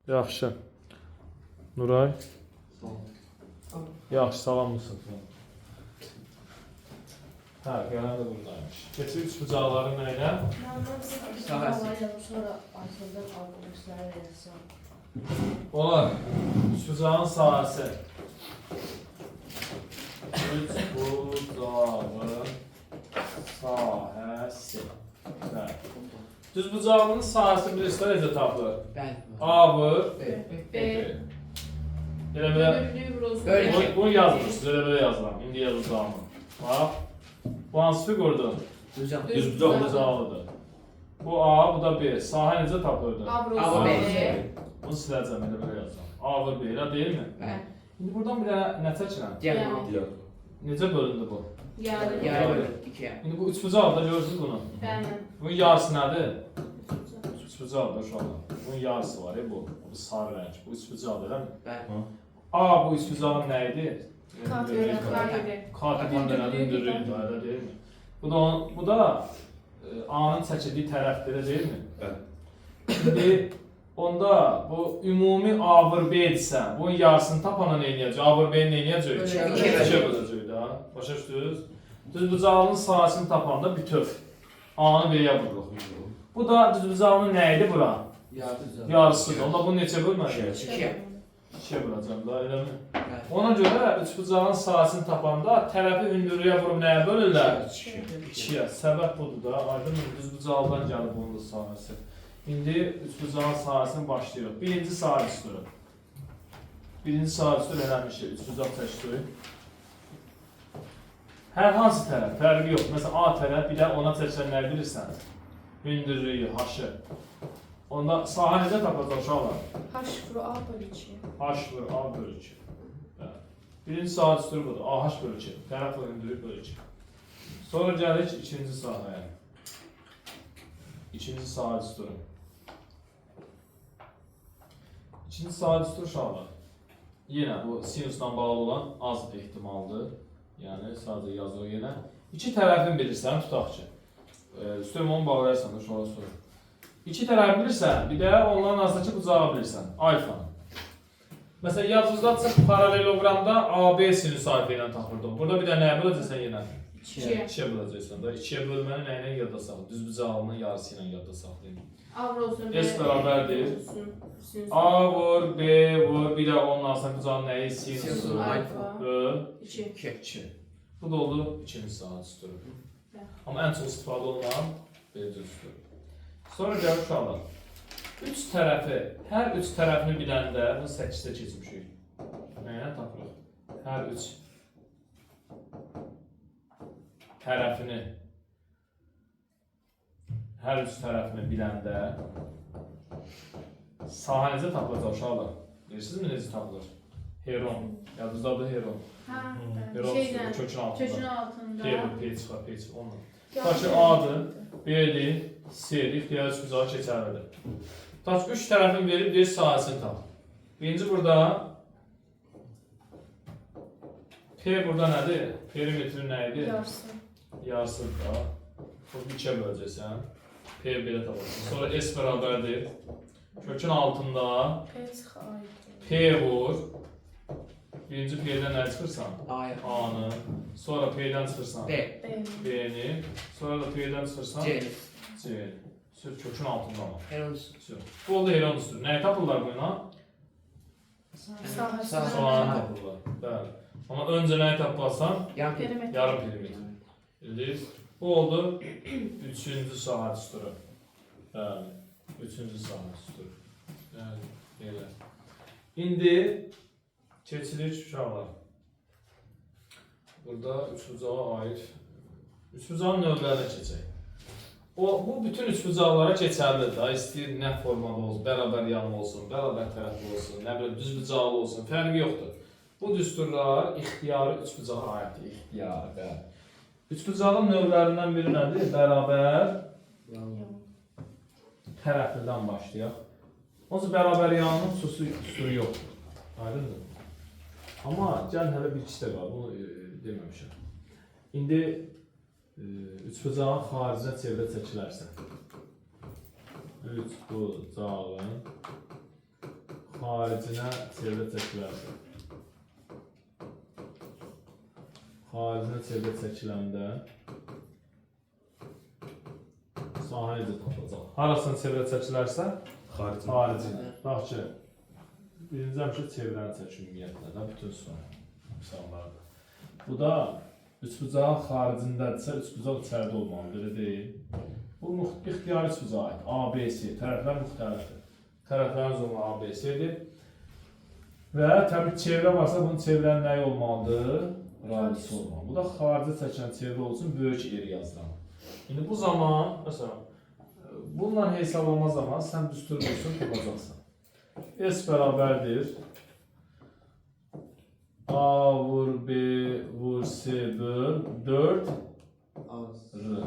Yaxşı. Nuray. Yaxşı, salamlısın. Hə, gələn də buradaymış. Keçir üç bucaqların nə ilə? Sonra arxadan arkadaşlara verirsən. Olar. Üç bucağın sahəsi. Üç bucağın sahəsi. Hə. Düz bucağının sahəsi bilirsiniz necə tapılır? A vur. B. Elə belə. Bölgü. Bunu yazmışsınız, elə belə yazıram. İndi yazıram. Bax. Bu hansı figurdur? Düz bucaqlıdır. Bu A, bu da B. Sahə necə tapılırdı? A vur B. Bunu siləcəm, elə belə yazıram. A vur B, elə deyilmi? İndi buradan bir dənə nə çəkirəm? Necə bölündü bu? Yarı. İndi bu üç bucaqda görürsünüz bunu. Bunun yarısı nədir? Üç bucaqda uşaqlar. Bunun yarısı var ya bu. Bu sarı rəng. Bu üç bucaqdır, eləmi? A bu üç bucağın nə idi? Katibin dənədir, hündürlüyündür, elə deyilmi? Bu da A'nın çəkildiyi tərəfdir, elə deyilmi? İndi onda bu ümumi A vur B-dirsə, bunun yarısını tapana nə eləyəcək? A vur B-ni nə eləyəcək? 2 böləcək də. Başa düşdünüz? Düz bucağının sahəsini tapanda bütöv. A-nı B-yə vururuq. Bu da düz bucağının nə idi bura? Yarısıdır. Onda bunu neçə bölməliyik? 2'ye böləcəm da, eləmi? Ona görə üç bucağın sahəsini tapanda tərəfi hündürlüyə vurub nəyə bölürlər? 2'yə. Səbəb budur da, aydın düz bucaqdan gəlib bunun da sahəsi. İndi üç bucağın sahəsini başlayırıq. Birinci sahə üstürü. Birinci sahə üstürü eləmişik. Üç bucaq çəkdirik. Hər hansı tərəf, fərqi yox. Məsələn, A tərəf, bir də ona çəksən nə bilirsən? Hündürlüyü, haşı. Onda sahə necə tapacaq uşaqlar? H vur A bölü 2. H vur A bölü 2. Birinci sahə üstürü budur. AH bölü 2. Tərəf hündürlüyü bölü 2. Sonra gəlirik ikinci sahəyə. İkinci sahə üstürü. İkinci sahə üstürü uşaqlar. Yenə bu sinusla bağlı olan az ehtimaldır. Yəni sadəcə yazılır yenə. İki tərəfini bilirsən, tutaq ki. Üstürüm onu bağlayarsan da uşaqlar sorur. İki tərəf bilirsən, bir də onların arasındakı bucağı bilirsən, alfanı. Məsələn, yazıcıda paralelogramda AB sinüs alfa ilə tapırdım. Burada bir də nəyə böləcəksən yenə? 2'ye böləcəksən da. 2'ye bölməni nə ilə yadda saxlayın? Düz bucağının yarısı ilə yadda saxlayın. A vur olsun B. S bərabərdir. A vur, B vur, bir də onun arasındakı bucağın nəyi? Sinusu. Böl. 2. Bu da oldu ikinci sahə üstürü. Amma ən çox istifadə olunan birinci üstürü. Sonra gəlir uşaqlar. Üç tərəfi, hər üç tərəfini biləndə, bunu 8-də keçmişik. Nəyə tapırıq? Hər üç tərəfini biləndə sahə necə tapılacaq uşaqlar? Bilirsinizmi necə tapılır? Heron. Yadınızdadır Heron. Heron kökün altında. P çıxar, P çıxar. Onunla. Tutaq ki A'dır, B'dir, C'dir, ixtiyar üç bucağı keçərlidir. Tutaq ki 3 tərəfin verib deyir sahəsini tap. Birinci burada P burada nədir? Perimetrin nə idi? Yarısıdır da. Bunu 2'ye böləcəksən. P belə tapılsın. Sonra S bərabərdir. Kökün altında P vur. Birinci P'dən nə çıxırsan? A'nı. Sonra P'dən çıxırsan? B'ni. Sonra da P'dən çıxırsan? C'ni. Sür kökün altında ama. Bu oldu Heron üstü. Nəyi tapırlar buna? Sahəni tapırlar. Bəli. Amma öncə nəyi tapırsan? Yarım perimetr. Bildiniz? Bu oldu üçüncü sahə üstürü. Bəli. Üçüncü sahə üstürü. Bəli. Belə. İndi keçirik uşaqlar. Burada üç bucağa aid. Üç bucağın növlərinə keçək. Bu bütün üç bucaqlara keçərlidir da. İstəyir nə formada olsun, bərabər yanlı olsun, bərabər tərəfli olsun, nə bilim düz bucaqlı olsun, fərqi yoxdur. Bu düsturlar ixtiyarı üç bucağa aiddir. İxtiyarı. Üç bucağın növlərindən biri nədir? Bərabər tərəflidən başlayaq. Onsuz bərabər yanının xüsusi yoxdur. Aydındır. Amma gəl hələ bir ikisi də var, bunu deməmişəm. İndi üç bucağın xaricinə çevrə çəkilərsə. Üç bucağın xaricinə çevrə çəkilərsə. Xaricinə çevrə çəkiləndə sahə necə tapılacaq? Harasına çevrə çəkilərsə? Xaricinə. Bax ki, birinci həmişə çevrəni çək ümumiyyətlə də bütün misallarda. Bu da üçbucağın xaricindədirsə, üçbucaq içəridə olmalıdır, elə deyil. Bu ixtiyari üçbucağa aid. ABC, tərəflər müxtəlifdir. Tərəflərin zonu ABC-dir. Və təbii çevrə varsa, bunun çevrənin nəyi olmalıdır? Radisi olmalıdır. Bu da xarici çəkilən çevrə olsun, böyük yer yazıram. İndi bu zaman, məsələn, bununla hesablama zaman sən düstur dursun, tapacaqsan. S bərabərdir. A vur B vur C böl 4 R.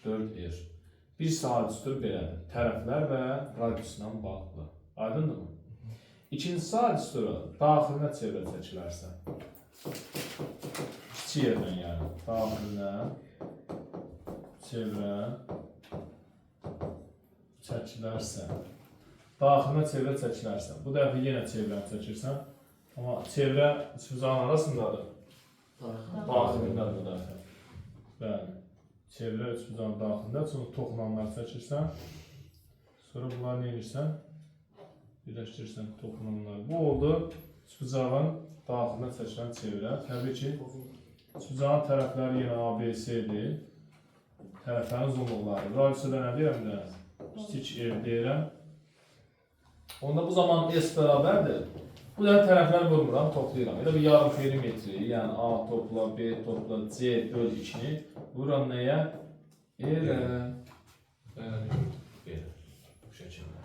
4 R. Bir saat düstur belədir. Tərəflər və radiusla bağlı. Aydındırmı? İkinci saat düsturu daxilinə çevrə çəkilərsə. Kiçik yerdən yəni. Daxilinə çevrə çəkilərsə. Daxilinə çevrə çəkilərsə. Bu dəfə yenə çevrəni çəkirsən. Amma çevrə üçbucağın arasındadır. Daxilindədir bu dəfə. Bəli. Çevrə üçbucağın daxilində. Sonra toxunanları çəkirsən. Sonra bunları nə edirsən? Birləşdirirsən toxunanları. Bu oldu üçbucağın daxilinə çəkilən çevrə. Təbii ki, üçbucağın tərəfləri yenə ABC-dir. Tərəflərin uzunluqları. Radiyusda nə deyirəm də? Kiçik R deyirəm. Onda bu zaman S bərabərdir. Bu da tərəfləri vurmuram, toplayıram. Elə bir yarım perimetri, yəni A topla, B topla, C böl 2-ni vururam nəyə? Elə. Bu şəkildə.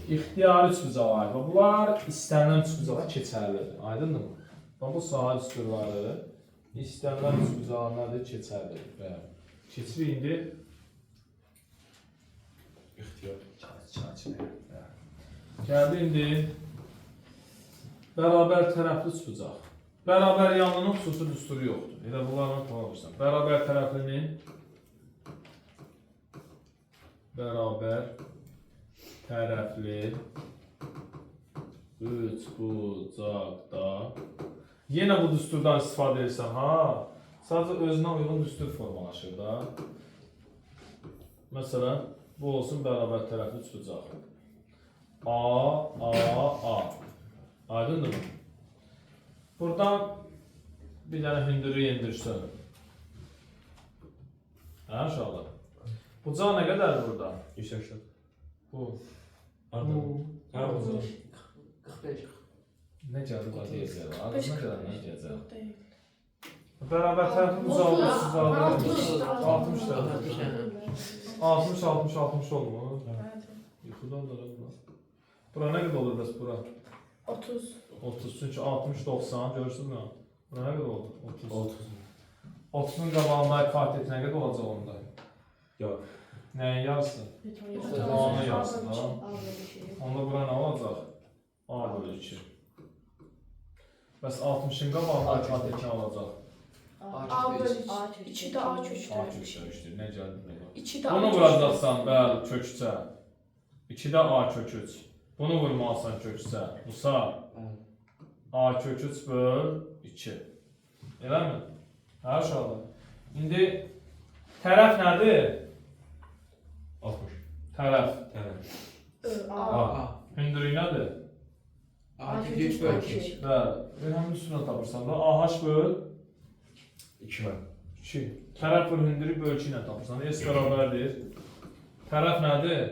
İxtiyari üçbucağa aid. Bunlar istənilən üçbucağa keçərlidir. Aydındırmı? Bu sahə düsturları istənilən üçbucağlardır, keçərlidir. Keçirik indi. İxtiyar. Gəldi indi. Bərabər tərəfli üçbucaq. Bərabər yanlının xüsusi düsturu yoxdur. Elə bunlarla tanışırsan. Bərabər tərəflinin bərabər tərəfli üçbucaqda yenə bu düsturdan istifadə edirsən, ha? Sadəcə özünə uyğun düstur formalaşır da. Məsələn, bu olsun bərabər tərəfli üçbucaq. A. Aydındır mı? Buradan bir dənə hündürlük endirsən. Hə, uşaqlar? Bucaq nə qədərdir burada? 180. Bu. Arda. Hə, bucaq. 45. Nə gəldi bu deyəcək? Arasına qədər nə deyəcək? Değil. Bərabər tərəfli bucaqda sizlərdə 60 oldu mu? Yuxudan da bura. Bura nə qədər olur bəs bura? 30. 30 çünki 60 90 görürsünüz mü? Bura nə qədər oldu? 30. 30'un qabağında katet nə qədər olacaq onda? Yox. Nəyin yarısı? Tamamı yarısı da. Onda bura nə olacaq? A bölü 2. Bəs 60'ın qabağında katet nə olacaq? A bölü 2 də A kökdür. A kökdür. Nə gəldi burada? 2 də A Bunu vuracaqsan, bəli, kökçə. 2 də A kök 3. Bunu vurmalısan kökçə. Musa. A kök 3 böl 2. Eləmi? Hə, uşaqlar. İndi tərəf nədir? 60. Tərəf. A. Hündürlük nədir? A kök 3 böl 2. Bəli. Həmin üstünə tapırsan da AH böl 2 var. 2. Tərəf böl hündürlük böl 2 ilə tapırsan. S bərabərdir. Tərəf nədir?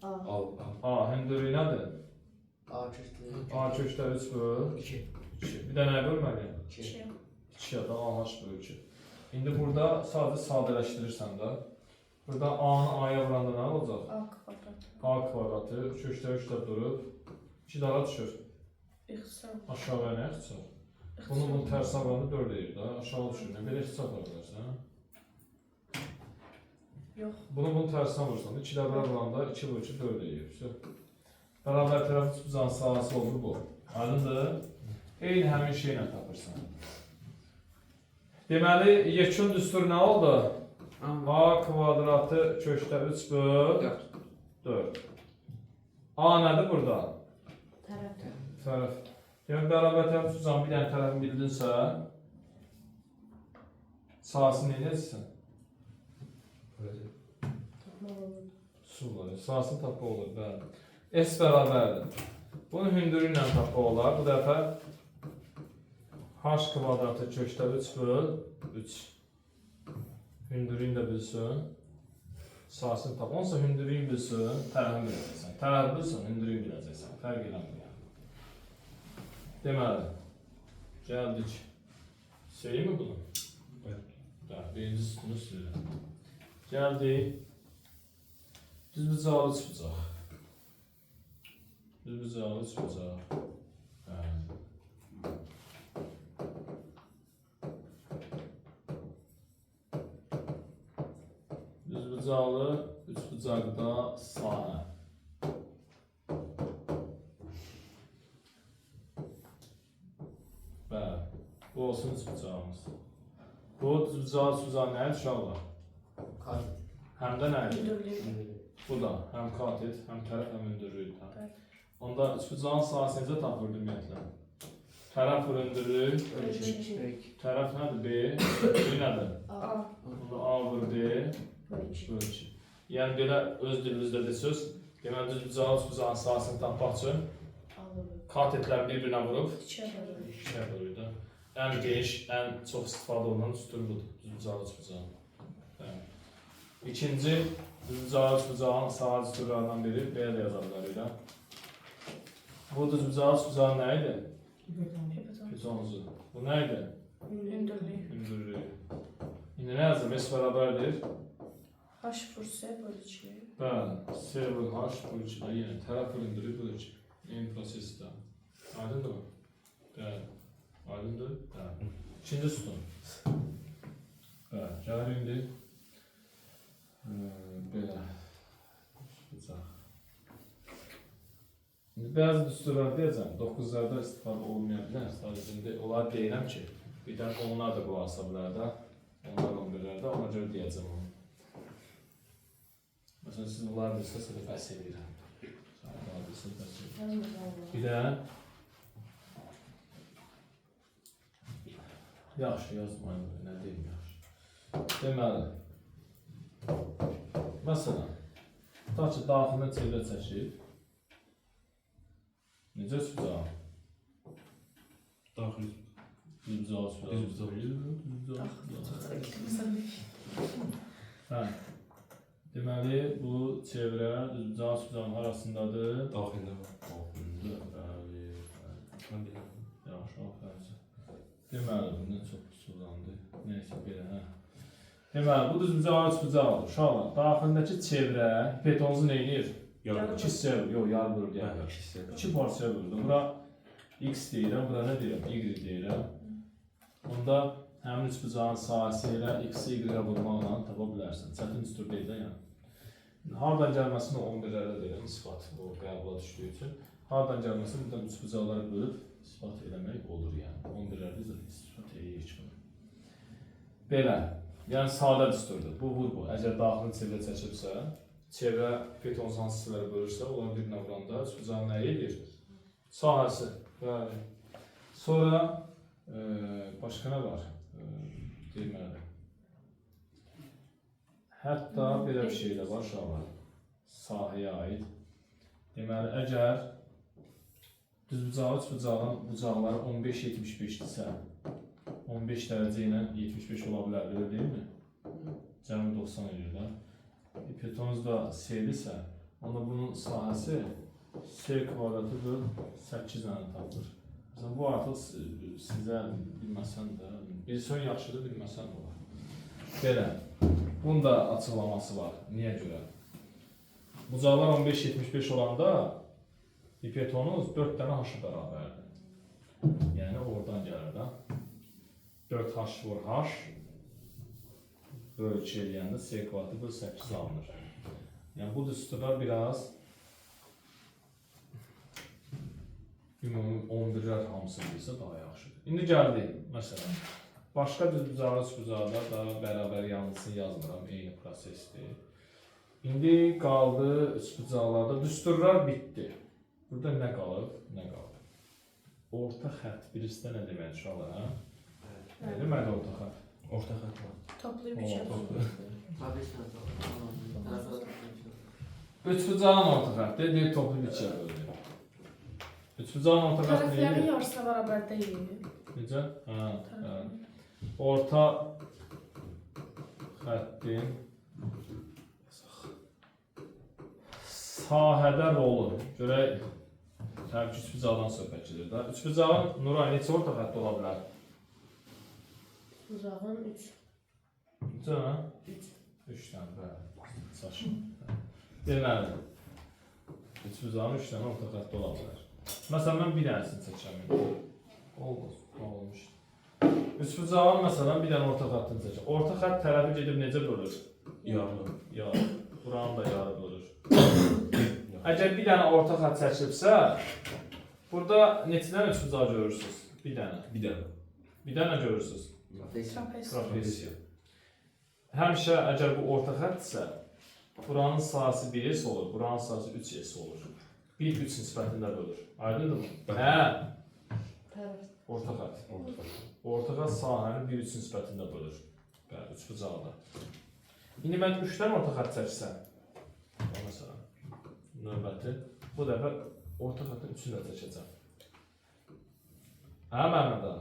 A. Hündürlük nədir? A kökdə 3 böl 2. Bir də nəyə bölməliyəm? 2 ya da AH böl 2. İndi burada sadəcə sadələşdirirsən də. Burada A-nı A-ya vuranda nə olacaq? A kvadrat. A kvadratı kökdə 3 də durub 2 daha düşür. İxtisar. Aşağıya nə ixtisar? Bunun tərsinə vuranda 4 deyir də. Aşağı düşür. Nə belə ixtisar da bilərsən? Yox. Bunun tərsinə vurursan 2 də bura vuranda 2 böl 2 4 deyir. Bərabər tərəf üçbucağın sahəsi olur bu. Aydındır? Eyni həmin şeylə tapırsan. Deməli, yekun düstur nə oldu? A kvadratı kökdə 3 böl 4. A nədir burada? Tərəf. Yəni bərabər tərəf tutacağım bir dənə tərəfini bildinsə, sahasını necəsən? Sular, sahasını tapma olur, bəli. S bərabərdir. Bunu hündürlüyü ilə tapma olar. Bu dəfə h kvadratı kökdə 3 böl 3. Hündürlüyünü də bilsin. Sahasını tap. Onsa hündürlüyünü bilsin, tərəfini biləcəksən. Tərəfi bilsin, hündürlüyünü biləcəksən. Fərq eləmir yəni. Deməli, gəldik. Söyleyeyim mi bunu? Evet. Birinci sütunu söyleyeyim. Geldik. Düz bucağı, üç bucaq. Düz bucağı, üç bucaq. Düz bucaqlı, üç bucaqda sahə. Bəli, bu olsun üç bucağımız. Bu düz bucağı, üç bucaq nədir uşaqlar? Katet. Həm də nədir? Hündürlüğü. Bu da həm katet, həm tərəf, həm hündürlüyü. Bəli. Onda üçbucağın sahəsini necə tapılır ümumiyyətlə? Tərəf hündürlüyü, Ölçü. tərəf nədir? B, ölçü nədir? A. Onda A vur B, Ölçü. ölçü. Yəni belə öz dilinizdə desəz, deməli düzbucağın üçbucağın sahəsini tapmaq üçün katetlər bir-birinə vurub İçə bölür. ikiyə bölür də. Ən geniş, ən çox istifadə olunan üstür budur, düzbucağın üçbucağın. İkinci, düzbucağın üçbucağın sahə üstürlərdən biri belə də yaza bilərik. Bu düzbucağın üçbucağın nə idi? Pipeton. Pitonzu. Bu nə idi? Hündürlüğü. Hündürlüyü. İndi nə yazdım? S bərabərdir. H vur S bölücü. Bəli. S vur H bölücüdə yenə tərəf hündürlüyü bölücü. Eyni prosesdə. Aydındır mı? Bəli. Aydındır? Bəli. İkinci sütun. Bəli. Gəlir indi. Belə. Bucaq. İndi bəzi düsturlar deyəcəm, 9-larda istifadə olmaya bilər. Sadəcə indi onları deyirəm ki, birdən onlar da qulaq asa bilər də, onlar 11-lərdə, ona görə deyəcəm onu. Məsələn, siz bunları bilsəz, da bəs edirəm. Bunları bilsəz, bəs edirəm. Bir də yaxşı yazmayın, nə deyim yaxşı. Deməli, məsələn, tutaq ki, daxilini çevrə çəkib, necə üstbucağı? Daxil. Düzbucağı üstbucağı. Hə. Deməli, bu çevrə düzbucağı üstbucağın arasındadır. Daxildə var. Bəli. Mən bilirəm. Yaxşı, aferin. Deməli, bundan çox sulandı. Neyse, belə, hə. Deməli, bu düzbucağı üstbucağıdır. Uşaqlar, daxilindəki çevrə hipotenozu neynir? Yarım. İki hissəyə bölür, yox, yarı bölür deyək. Yəni, iki hissəyə. İki parçaya bölürdüm. Bura X deyirəm, bura nə deyirəm? Y deyirəm. Onda həmin üçbucağın sahəsi ilə X-i Y-ə vurmaqla tapa bilərsən. Çətin düstur deyil də yəni. Hardan gəlməsini 11-lərdə deyirəm, ispat o qəbula düşdüyü üçün. Hardan gəlməsini buradan üçbucaqları bölüb ispat eləmək olur yəni. 11-lərdə də ispat eləyir ki. Belə, yəni sadə düsturdur. Bu vur bu. Əgər daxilin çevrə çəkibsə, çevrə piton hissələri bölürsə, onlar birinə vuranda üçbucağın nə edir? Sahəsi. Bəli. Sonra başqa nə var? Deməli. Hətta belə bir şey də var uşaqlar. Sahəyə aid. Deməli, əgər düzbucağı üçbucağın bucaqları 15-75-dirsə, 15 dərəcə ilə 75 ola bilər, belə deyilmi? Cəmi 90 edir də. Pitonuz da S-dirsə, onda bunun sahəsi S kvadratı böl 8 ilə tapılır. Məsələn, bu artıq sizə bilməsən də, bilsən yaxşıdır, bilməsən də var. Belə, bunun da açıqlaması var. Niyə görə? Bucaqlar 15-75 olanda hipotenuz 4 dənə h-a bərabərdir. Yəni, oradan gəlir də. 4h vur h, bölçü eləyəndə S kvadratı böl 8 alınır. Yəni, bu düsturlar biraz ümumi 11-lər hamısı bilsə daha yaxşıdır. İndi gəldik, məsələn, başqa düzbucağı, üçbucaqda da bərabər yanlısını yazmıram, eyni prosesdir. İndi qaldı üçbucaqlarda, düsturlar bitdi. Burada nə qalıb, nə qalıb? orta xətt bilirsən nə demək uşaqlar, hə? Nə Evet. deməkdir orta xətt? Orta xətt var. Toplayıp Oo, işe toplayıp. Tabii ki. Tarafı da Üçbucağın orta xətti deyir toplu biçiyə bölünür. Üçbucağın orta xətti Tarafların neydi? yarısı beraber değil. Necə? Hə, hə. Orta xəttin sahədə rolu. Görək, təbii ki, üçbucaqdan söhbət gedir də. Üçbucağın Nuray neçə orta xətti ola bilər? Uzağın 3. Neçə hə? 3 dənə, bəli. Saçma. Deməli, üçbucağın 3 dənə orta xətti ola bilər. Məsələn, mən bir dənəsini çəkəcəm. Olmuş. Üçbucağın məsələn bir dənə orta xəttini çəkəcəm. Orta xətt tərəfi gedib necə bölür? Yarlı. Yarı. Buranı da yarı bölür. Əgər bir dənə orta xətt çəkilibsə, burada neçə dənə üçbucaq görürsünüz? Bir dənə. Bir dənə. Bir dənə görürsünüz. Trapez. Trapesiya. Həmişə əgər bu orta xəttsə, buranın sahəsi 1s olur, buranın sahəsi 3s olur. 1 3 nisbətində bölür. Aydındır mı? Hə. Taraf. Orta xətt. Orta xətt. Orta xətt sahəni 1 3 nisbətində bölür. Bəli, üçbucaqda. İndi mən 3 dənə orta xətt çəksəm, məsələn, növbəti bu dəfə orta xəttin 3-ünü də çəkəcəm. Hə, mənada.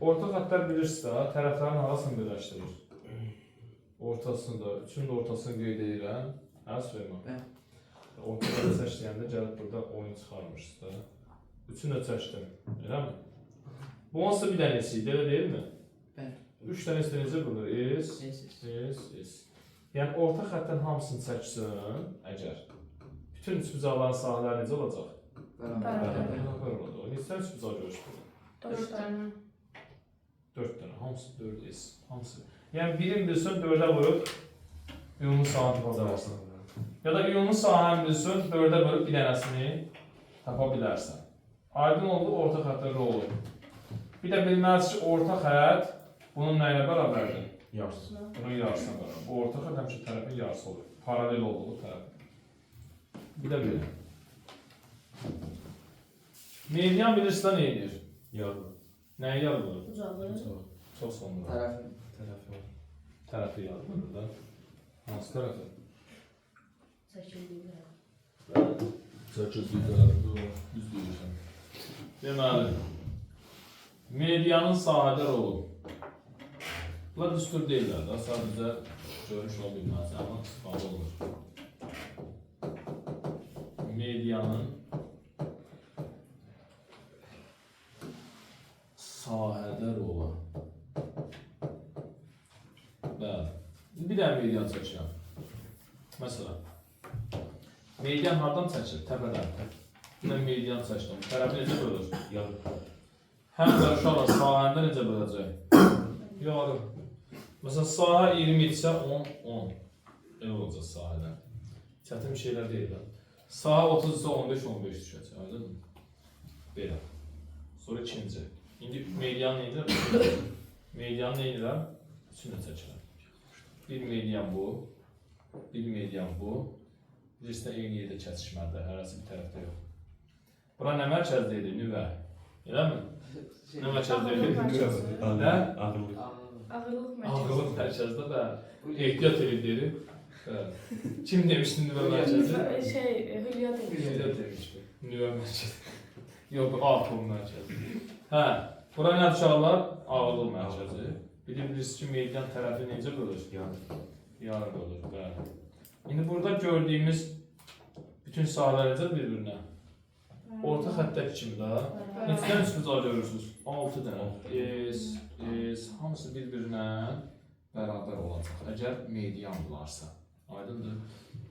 Orta xəttlər bilirsiniz də, tərəflərin arasını birləşdirir. Ortasını da, üçün də ortasını qeyd edirəm. Hə, Süleyman? Orta xətt çəkdiyəndə gəlib burada oyun çıxarmışız da. Üçünü də çəkdim, eləmi? Bu onsuz bir dənəsi idi, elə deyilmi? Bəli. 3 dənəsi də necə bölür? S. Yəni orta xəttin hamısını çəksin, əgər bütün üçbucaqların sahələri necə olacaq? Bərabər olacaq. Neçə üçbucaq görürsünüz? 4 tane. 4 dənə, hamısı 4S, hamısı. Yəni birin bilsin 4-ə vurub ümumi sahəni tapa bilərsən. Ya da ümumi sahəni bilsin 4-ə vurub bir dənəsini tapa bilərsən. Aydın oldu orta xəttin rolu. Bir də bilməlisən ki, orta xətt bunun nə ilə bərabərdir? Yarısı. Bunun yarısına bərabər. Bu orta xətt həmişə tərəfin yarısı olur. Paralel olduğu tərəf. Bir də belə. Median bilirsən nə edir? Yarlı. Nəyi yarılır? Uzağı. Çox sonra. Tarafı. Tərəfi var. Tərəfi yarılır da. Hansı tərəfi? Çəkildiyi. Çəkildiyi tərəfi var. Düz deyirsən. Deməli, medianın sahədə rolu. Bunlar düstur deyirlər də, sadəcə görüş ola bilməz, amma istifadə olur. Medianın sahədə rolu. Bəli. Bir dənə median çəkirəm. Məsələn, median hardan çəkir? Təpədən. Mən median çəkdim. Tərəfi necə bölür? Yarlı. Həm də uşaqlar sahəndə necə böləcək? Yarım. Məsələn, sahə 20 isə 10, 10. Elə olacaq sahədən. Çətin şeylər deyil. Sahə 30 isə 15, 15 düşəcək. Aydın mı? Belə. Sonra ikinci. İndi median nə edirəm? Median nə edirəm? Üçünü çəkirəm. Bir median bu. Bir median bu. Birisi eyni yerdə kəsişməlidir. Hərəsi bir tərəfdə yox. Bura nə mərkəzdəydi? Nüvə. Eləmi? Nə mərkəzdəydi? Nə? Ağırlıq. Ağırlık mərkəzi. Ağırlıq mərkəzdə də ehtiyat edirdim. Kim demişdi nüvə mərkəzi? Hülya demiş. Ehtiyat demişdi. Nüvə mərkəzi. Yox, bu atom mərkəzi. Hə, bura nə uşaqlar? Ağırlıq mərkəzi. Bir də bilirsiniz ki, median tərəfi necə bölür? Yarlı. Yarı bölür, bəli. İndi burada gördüyümüz bütün sahələr necə bir-birinə? Orta xəttəki kimi də. Neçə dənə üçbucaq görürsünüz? 6 dənə. Hamısı bir-birinə bərabər olacaq. Əgər median bularsa. Aydındır.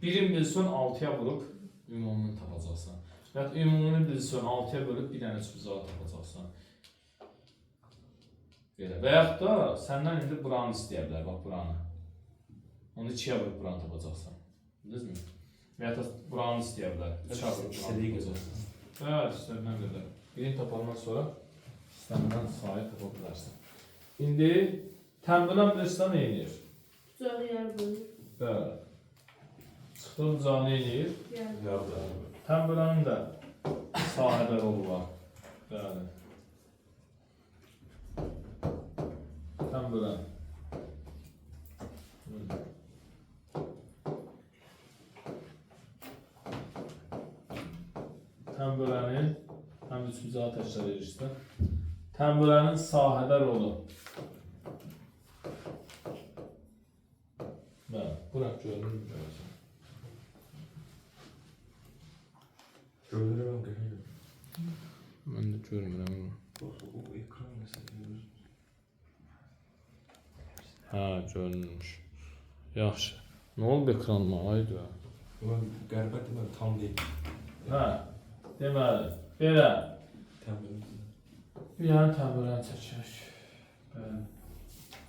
Birin bilsin 6-ya vurub ümumunu tapacaqsan. Və ümumunu bilsin 6-ya bölüb bir dənə üçbucaq tapacaqsan. Belə. Və yaxud da səndən indi buranı istəyə bilər, bax buranı. Onu 2-yə vurub buranı tapacaqsan. Bildiniz mi? Və yaxud da buranı istəyə bilər. 3-yə vurub buranı tapacaqsan. Bəli, istənilən qədər. Birini tapandan sonra istənilən sahə tapa bilərsən. İndi təmbələn bilirsən nə edir? Uzağı yer bölür. Bəli. Çıxdığı uzağı nə edir? Yer. Yarlı. Təmbələnin də sahədə rolu var. Bəli. Təmbülən. Təmbülənin həm də üçbucağı təkrar edirsə. Təmbülənin sahədə rolu. Bəli, bura görünür görürsən. Görürəm qəşəng. Mən də görmürəm. O ekran nəsə görür. Hə, görünmüş. Yaxşı. Nə olub ekranıma? Aydı. Mən qəribə deməli tam deyil. Hə, deməli, belə. Təmbirim. Bir yana təmbüləni çəkək. Bəli.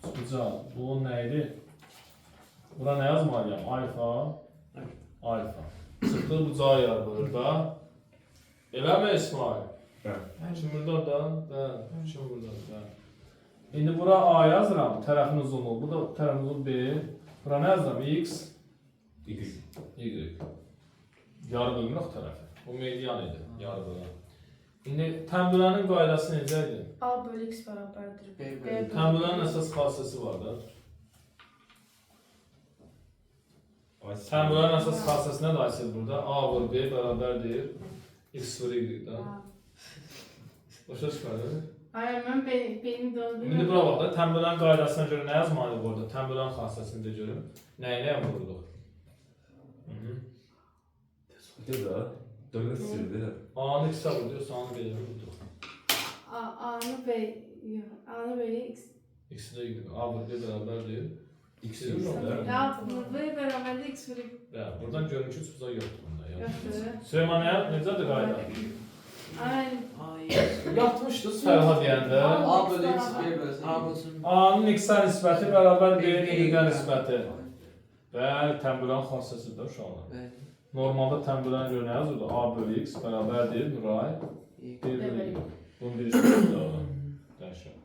Üçbucağı. Bu nə idi? Bura nə yazmalıyam? Alfa. Alfa. Çıxdığı bucağı yarılır da. Eləmi İsmail? Bəli. Kim buradadır? Bəli. Kim buradadır? Bəli. İndi bura A yazıram, tərəfin uzunluğu. Bu da tərəfin uzunluğu B. Bura nə yazıram? X. Y. Yarı bölünür tərəfi. Bu median idi. Yarı bölünür. İndi təmbülənin qaydası necə idi? A bölü X bərabərdir. B B bölü Təmbülənin əsas xassəsi var da. Təmbülənin əsas xassəsi nədir Aysel burada? A vur B bərabərdir. X vur Y da. Başa çıxarır. Hayır, mən beynim döndüm. İndi bura bax da, təmbülənin qaydasına görə nə yazmalıyıq burada? Təmbülənin xassəsini də görün. Nəyə vurduq? Deyir də, dövlət sirri. A-nı X-ə vurduq, A-nı B-yə vurduq. A'nı B, A'nı B'ye X. X-i də gidiyor. A vur B bərabərdir. X Yox, yoxdur. A'nı B bərabərdir X bölü Buradan görünür ki, üçbucağı yoxdur bunda. yoxdur. Süleyman necədir qayda? Ay, Yatmışdınız Fərha deyəndə. A bölü X, B bölü A bölü A-nın X-ə nisbəti bərabər B-nin Y-ə nisbəti. Bəli, təmbülənin xassəsidir uşaqlar. Bəli. Normalda təmbülənin görə nə yazırdı? A bölü X bərabərdir, Nuray. B bölü Y. Bunun bir işimiz var. Dəyişək.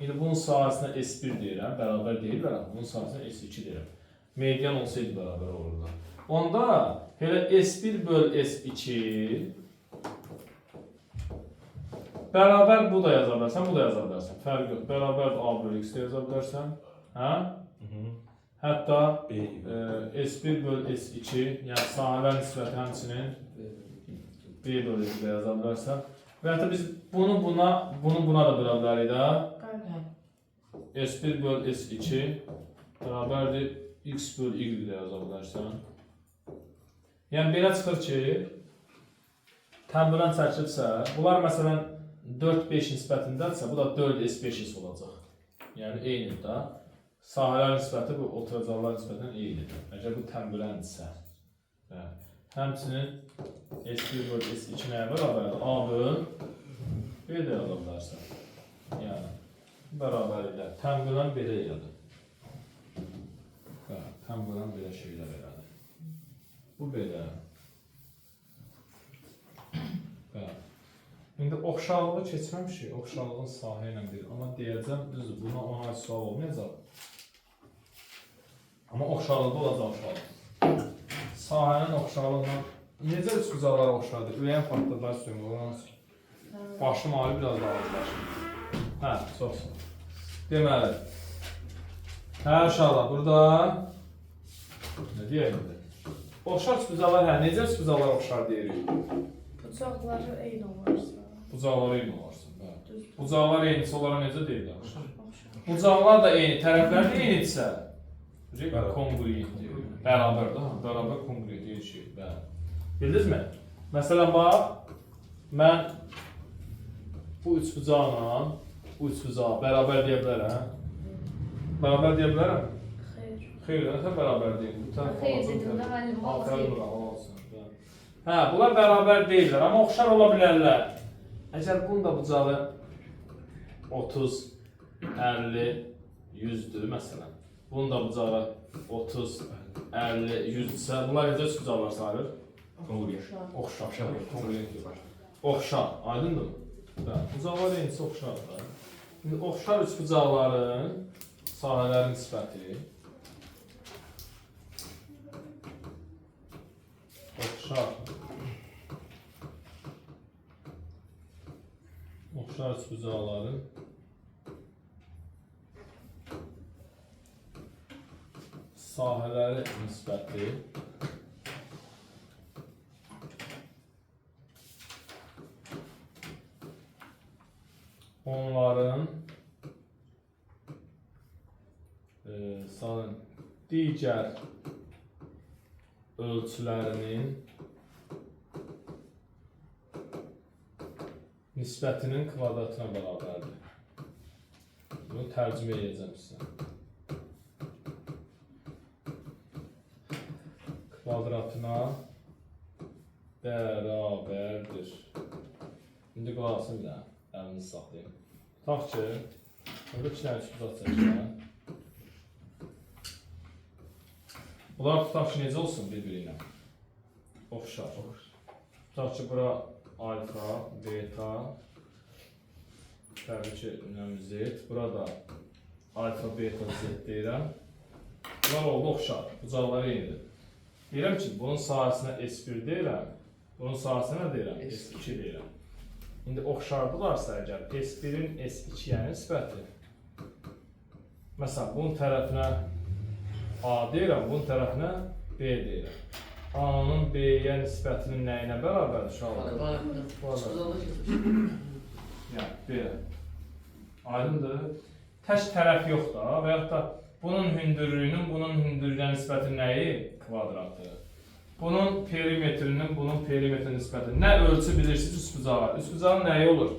İndi bunun sahəsinə S1 deyirəm, bərabər deyirlər, bunun sahəsinə S2 deyirəm. Median olsaydı bərabər olurdu. Onda elə S1 böl S2 bərabər bu da yaza bilərsən, bu da yaza bilərsən. Fərq yox. Bərabər A bölü X də yaza bilərsən. Hə? Hətta S1 böl S2, yəni sahələr nisbəti həmçinin B bölü X də yaza bilərsən. Və hətta biz bunu buna da bölə bilərik də. S1 böl S2 bərabərdir X böl Y də yaza bilərsən. Yəni belə çıxır ki, təmbülən çəkilibsə, bunlar məsələn 4-5 nisbətindədirsə, bu da 4S5S olacaq. Yəni eynidir də. Sahələr nisbəti bu oturacaqlar nisbətən eynidir. Əgər bu təmbüləndirsə. Həmçinin S1 böl S2 nəyə bərabərdir? A böl B də yaza bilərsən. Yəni bərabər ilə təmbülən belə elədir. Təmbülən belə şeylər elədir. Bu belə. İndi oxşarlığı keçməmişik, oxşarlığın sahə ilə bir. Amma deyəcəm, düzdür, buna ona aid sual olmayacaq. Amma oxşarlıqda olacaq oxşarlıq. Sahənin oxşarlığına necə üçbucaqlar oxşardır? Ürəyən faktorlar üstünlüyü. Başım ağrı biraz daha ağırlaşır. Hə, çox sağ. Deməli. Hə, uşaqlar, burada nə deyək indi? Oxşar üçbucaqlar, hə, necə üçbucaqlar oxşar deyirik? bucaqları eyni olarsa. Bucaqlar eyni olarsın. Bucaqlar eynisi onlara necə deyirlər? Bucaqlar da eyni, tərəflər də eynidirsə, kongruent deyir. Bərabər də, bərabər kongruent deyir şey. Bildinizmi? Məsələn, bax, mən bu üçbucaqla bu üçbucağı bərabər deyə bilərəm. Bərabər deyə bilərəm? Xeyr. Xeyr, nətə bərabər deyil? Xeyr dedim də, hani olsun. Hə, bunlar bərabər deyirlər, amma oxşar ola bilərlər. Əgər bunun da bucağı 30, 50, 100-dür məsələn. Bunun da bucağı 30, 50, 100-dürsə, bunlar necə üçbucaqlar sayılır? Oxşar. Oxşar, aydındır mı? Bucaqlar eynisi oxşardır. İndi oxşar üçbucaqların sahələrin nisbəti oxşar oxşar üçbucaqların sahələri nisbəti onların digər ölçülərinin nisbətinin kvadratına bərabərdir. Bunu tərcümə edəcəm sizə. Kvadratına bərabərdir. İndi qulaq asın bir dənə, əlinizi saxlayın. Tutaq ki, burada 2 dənə üçbucaq çəkirəm. Bunlar tutaq ki, necə olsun bir-biri ilə? Oxşar. Tutaq ki, bura alfa, beta, təbii ki, z, burada alfa, beta, z deyirəm. Bunlar oldu oxşar, bucaqları eynidir. Deyirəm ki, bunun sahəsinə S1 deyirəm, bunun sahəsinə deyirəm, S2 deyirəm. İndi oxşardılarsa əgər S1-in S2-yə nisbəti, məsələn, bunun tərəfinə A deyirəm, bunun tərəfinə B deyirəm. A-nın B-yə nisbətinin nəyinə bərabərdir uşaqlar? Yəni, belə. Aydındır. Tək tərəf yox da və yaxud da bunun hündürlüyünün, bunun hündürlüyə nisbəti nəyi? Kvadratı. Bunun perimetrinin, bunun perimetrinin nisbəti. Nə ölçü bilirsiniz üçbucağa? Üçbucağın nəyi olur?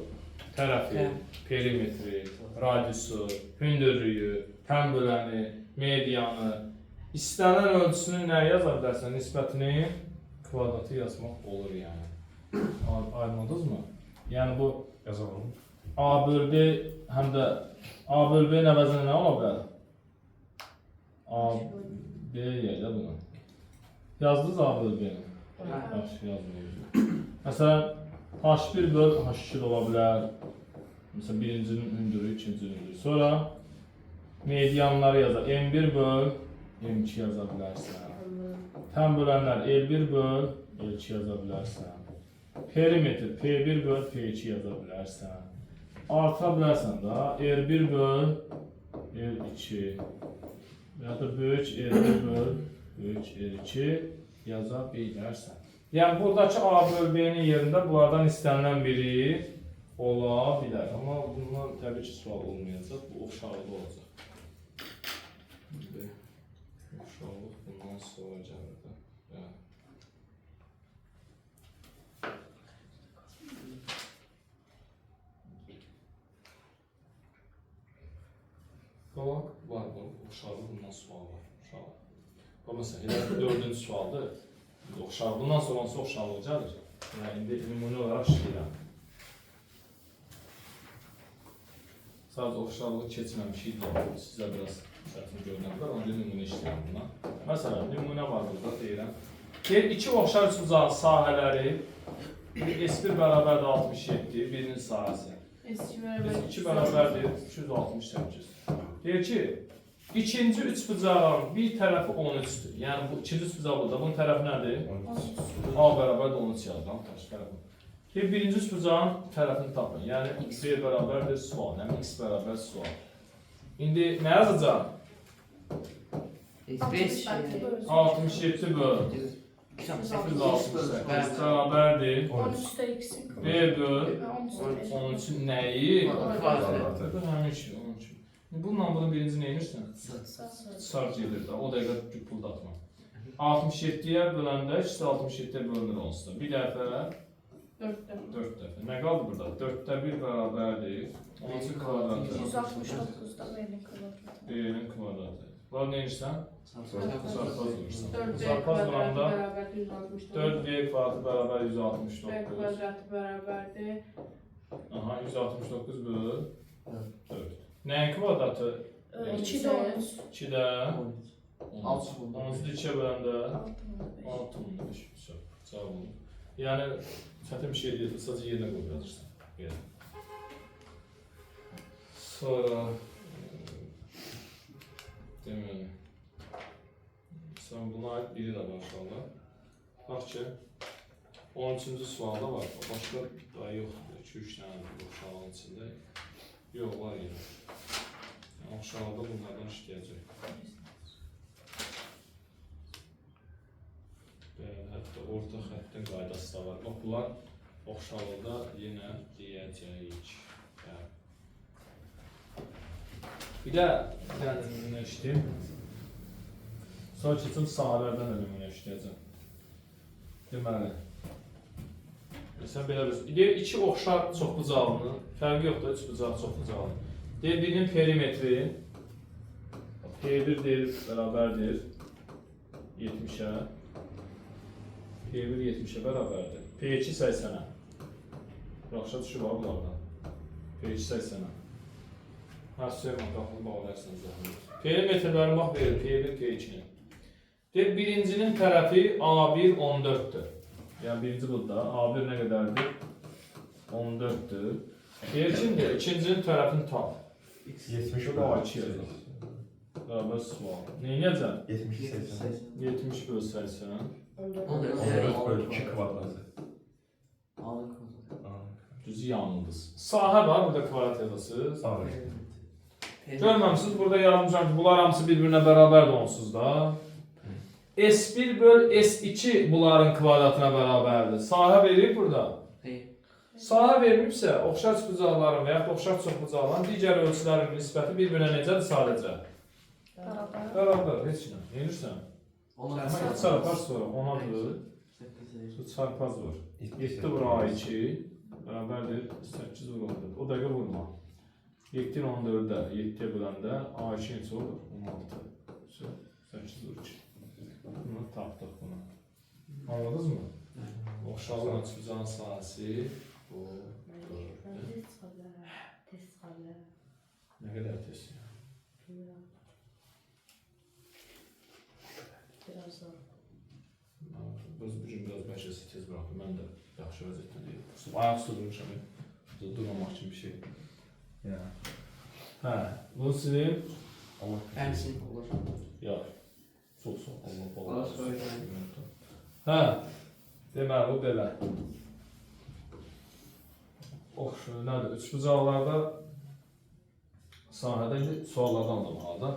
Tərəfi, perimetri, radiusu, hündürlüyü, tən böləni, medianı. İstənilən ölçüsünü nəyə yaza bilərsən? Nisbətini kvadratı yazmaq olur yəni. Aydınladınız mı? Yəni bu Yazalım. A bölü B həm də A bölü B-nin əvəzinə nə ola bilər? A B yerdə bunu. Yazdınız A bölü B-ni? Yaxşı, yazmayacaq. Məsələn, H1 böl H2 də ola bilər. Məsələn, birincinin hündürlüyü, ikincinin hündürlüyü. Sonra medianları yazar. M1 böl M2 yaza bilərsən. Tən bölənlər L1 böl L2 yaza bilərsən. Perimetr P1 böl P2 yaza bilərsən. Artıra bilərsən da R1 böl R2 və ya da böyük R1 böl böyük R2 yaza bilərsən. Yəni buradakı A böl B-nin yerində bunlardan istənilən biri ola bilər. Amma bundan təbii ki, sual olmayacaq. Bu oxşarlığı olacaq. Oxşarlıq bundan sonra gəlir də. Qalaq, var, oxşarlıq bundan sual var. Bu məsələn, elə 4-cü sualdır. Oxşarlıq, bundan sonra hansı oxşarlıq gəlir? Yəni, indi nümunə olaraq işləyirəm. Sadəcə oxşarlığı keçməmişik də, sizə biraz şərtini görünəblər, onu nümunə işləyirəm buna. Məsələn, nümunə var burada, deyirəm. Deyir, iki oxşar üçbucağın sahələri S1 bərabərdir 67, birinin sahəsi. S2 bərabərdir 368. Deyir ki, ikinci üçbucağın bir tərəfi 13-dür. Yəni, bu ikinci üçbucaq burada, bunun tərəfi nədir? A bərabərdir 13 yazıram, qarşı tərəfi. Deyir, birinci üçbucağın tərəfini tapın. Yəni, B bərabərdir sual, yəni X bərabər sual. İndi nə yazacaq? 67 böl 268 bərabərdir 13'te X'in B böl 13'ün nəyi? kvadratı. Bu həmin şey, onun üçün. Bununla bunun birinci neymişsən? Sarc gedir də, o dəqiqə puldatma. 67-yə böləndə, ikisi 67-yə bölünür onsuz da. Bir dəfə, 4 dəfə. Nə qaldı burada? 4-də 1 bərabərdir 13 kvadratı. 169'da B'nin kvadratı. B-nin kvadratı. Bunlar neymişsən? Sarpaz vurursan. 4B Sarpaz kvadratı vuranda bərabər 169. 4B kvadratı bərabər B 169. kvadratı bərabərdir. Aha, 169 böl 4. Nəyin kvadratı? 2'de 13. 2-də 6 13-ü 2-yə böləndə 6'da 6-5. Cavab olur. Yəni, çətin bir şey deyil, sadəcə yerinə qoyub yazırsan. Belə. Sonra deməli, sən buna aid biri də var inşallah. Bax ki, 13-cü sualda var. Başqa daha yoxdur. 2-3 dənə oxşarlığın içində. Yox, var yenə. Oxşarlıqda bunlardan işləyəcək. Hətta orta xəttin qaydası da var. Bax, bunlar oxşarlıqda yenə deyəcəyik. Bir də nümunə işləyim. Sonra keçim sahələrdən də nümunə işləyəcəm. Deməli, məsələn, belə bir deyir, iki oxşar çoxbucaqlını, fərqi yoxdur, üç bucaq çoxbucaqlı. Deyir, birinin perimetri P1 deyir, bərabərdir 70-ə, P1 70-ə bərabərdir, P2 80-ə. Yaxşa düşür var bunlardan, P2 80-ə. Hər şeylə daxil bağlayarsınız zəhmət. Perimetrlərin bax verir, P1, P2-ni. Deyir, birincinin tərəfi A1 14-dür. Yəni, birinci budda A1 nə qədərdir? 14-dür. Deyir, ikincinin tərəfini tap. 70 Bu da A2 yazır. Bərabər sual. Neynəyəcəm? 70 bölü 80. 14 bölü 2 kvadratı. Düzü yanıldınız. Sahə var, burada kvadrat yazasınız. Sağ Görməmişsiniz, burada yazmışam ki, bunlar hamısı bir-birinə bərabərdir onsuz da. S1 böl S2 bunların kvadratına bərabərdir. Sahə verir burada. Sahə vermibsə, oxşar üçbucaqların və yaxud oxşar çoxbucaqların digər ölçülərin nisbəti bir-birinə necədir sadəcə? Bərabər, heç nə. Yenirsən? Amma çarpar sonra 10-adır. Çarpaz var. 7 vur A2 bərabərdir 8 vur 14. O dəqiqə vurma. 7 14-də 7-yə böləndə A2 neçə olur? 16. 8 vur 2. Bunu tapdıq bunu. Anladınız mı? Oxşarlığın üçbucağın sahəsi bu. Nə qədər test ya? Biz bu gün biraz bəşəsi tez bıraxdım. Mən də yaxşı vəziyyətdə deyim. Ayaq üstə durmuşam. Durmamaq kimi bir şey. Hə, bunu sileyim. Həmsin olur. Yox. Çox sağ ol. Allah söyle. Hə, deməli, bu belə. Oxşar, nədir? Üçbucaqlarda sahədə indi suallardan da halda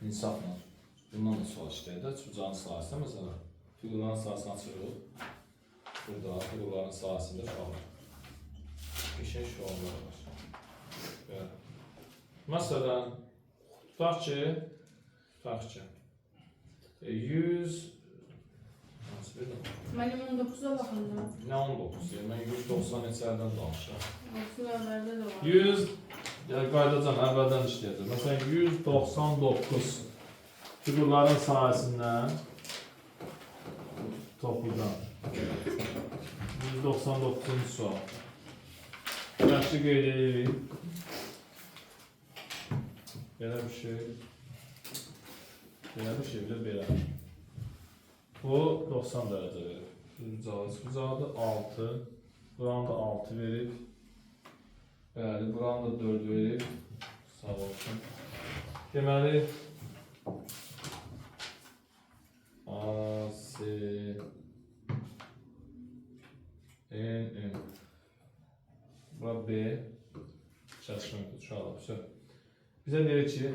insafla. Bundan da sual işləyir də. Üçbucağın sahəsində məsələn, fiqurların sahəsini açırıq. Burada fiqurların sahəsində suallar. Bir şey suallar var. Belə. Məsələn, tutaq ki, 100 Mənim 19-a baxanda. Nə 19 deyir? Mən 190 neçələrdən danışıram. Olsun əvvəldə də var. 100 qaydacam, əvvəldən işləyəcəm. Məsələn, 199 fiqurların sahəsindən topludan 199-cu sual. Yaxşı qeyd edirik. Belə bir şey. Belə. Bu 90 dərəcə verir. Bucağıdır 6. Buranı da 6 verir. Bəli, buranı da 4 verir. Sağ olsun. Deməli AC N Bura B çatışmıyor uşaqlar. Bizə deyir ki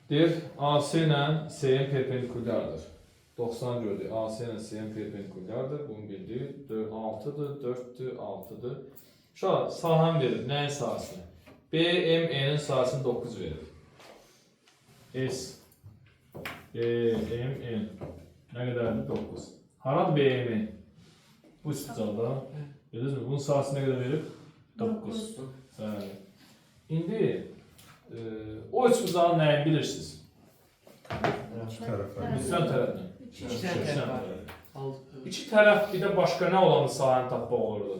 deyir, AC ilə CM perpendikulyardır. 90 gördük. AC ilə CM perpendikulyardır. Bunu bildik. 6-dır, 4-dür, 6-dır. Uşaqlar, sahəm verir. Nəyin sahəsini? BMN-in sahəsini 9 verir. S BMN nə qədərdir? 9. Harad BMN? Bu isticada. Bilirsiniz mi? Bunun sahəsi nə qədər verir? 9. Bəli. İndi o üçbucağın nəyini bilirsiniz? Bizdən tərəfini. İki tərəf bir də başqa nə olanı sahəni tapmaq olurdu?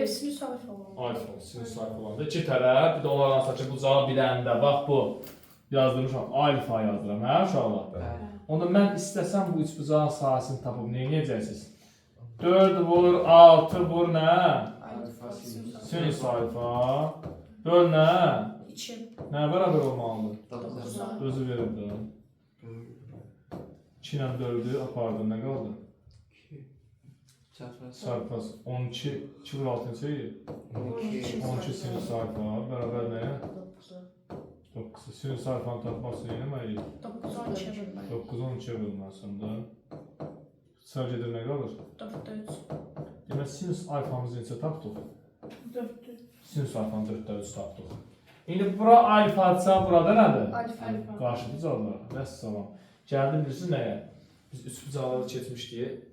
Sinüs alfa olan. Alfa, sinüs alfa olanda iki tərəf, bir də onlardan saçı bucağı biləndə, bax bu yazdırmışam, alfa yazdıram, hə uşaqlar? Onda mən istəsəm bu üçbucağın sahəsini tapıb neynəyəcəksiniz? 4 vur, 6 vur nə? Sinüs alfa. Böl nə? 2. Nə bərabər olmalıdır? 9. Özü verir də. 2 ilə 4-ü apardın, nə qaldı? 2 çarpı Çarpaz 12, 2 vur 6 neçə? 12 sinüs alfa bərabər nəyə? 9. Sinüs alfanın tapması nə deməkdir? 9'a 12'ye bölmek. 9-u 12-yə bölməlisində. Sağ gedir nə qalır? 4'te 3. Demək sinüs alfamızı neçə tapdıq? 4'tü. Sinüs alfanı 4-də 3 tapdıq. İndi bura alfa-sa burada nədir? Alfa. Qarşı bucaqlar. Vəssalam. Gəldi bilirsiniz nəyə? Biz üç bucaqları keçmişdik.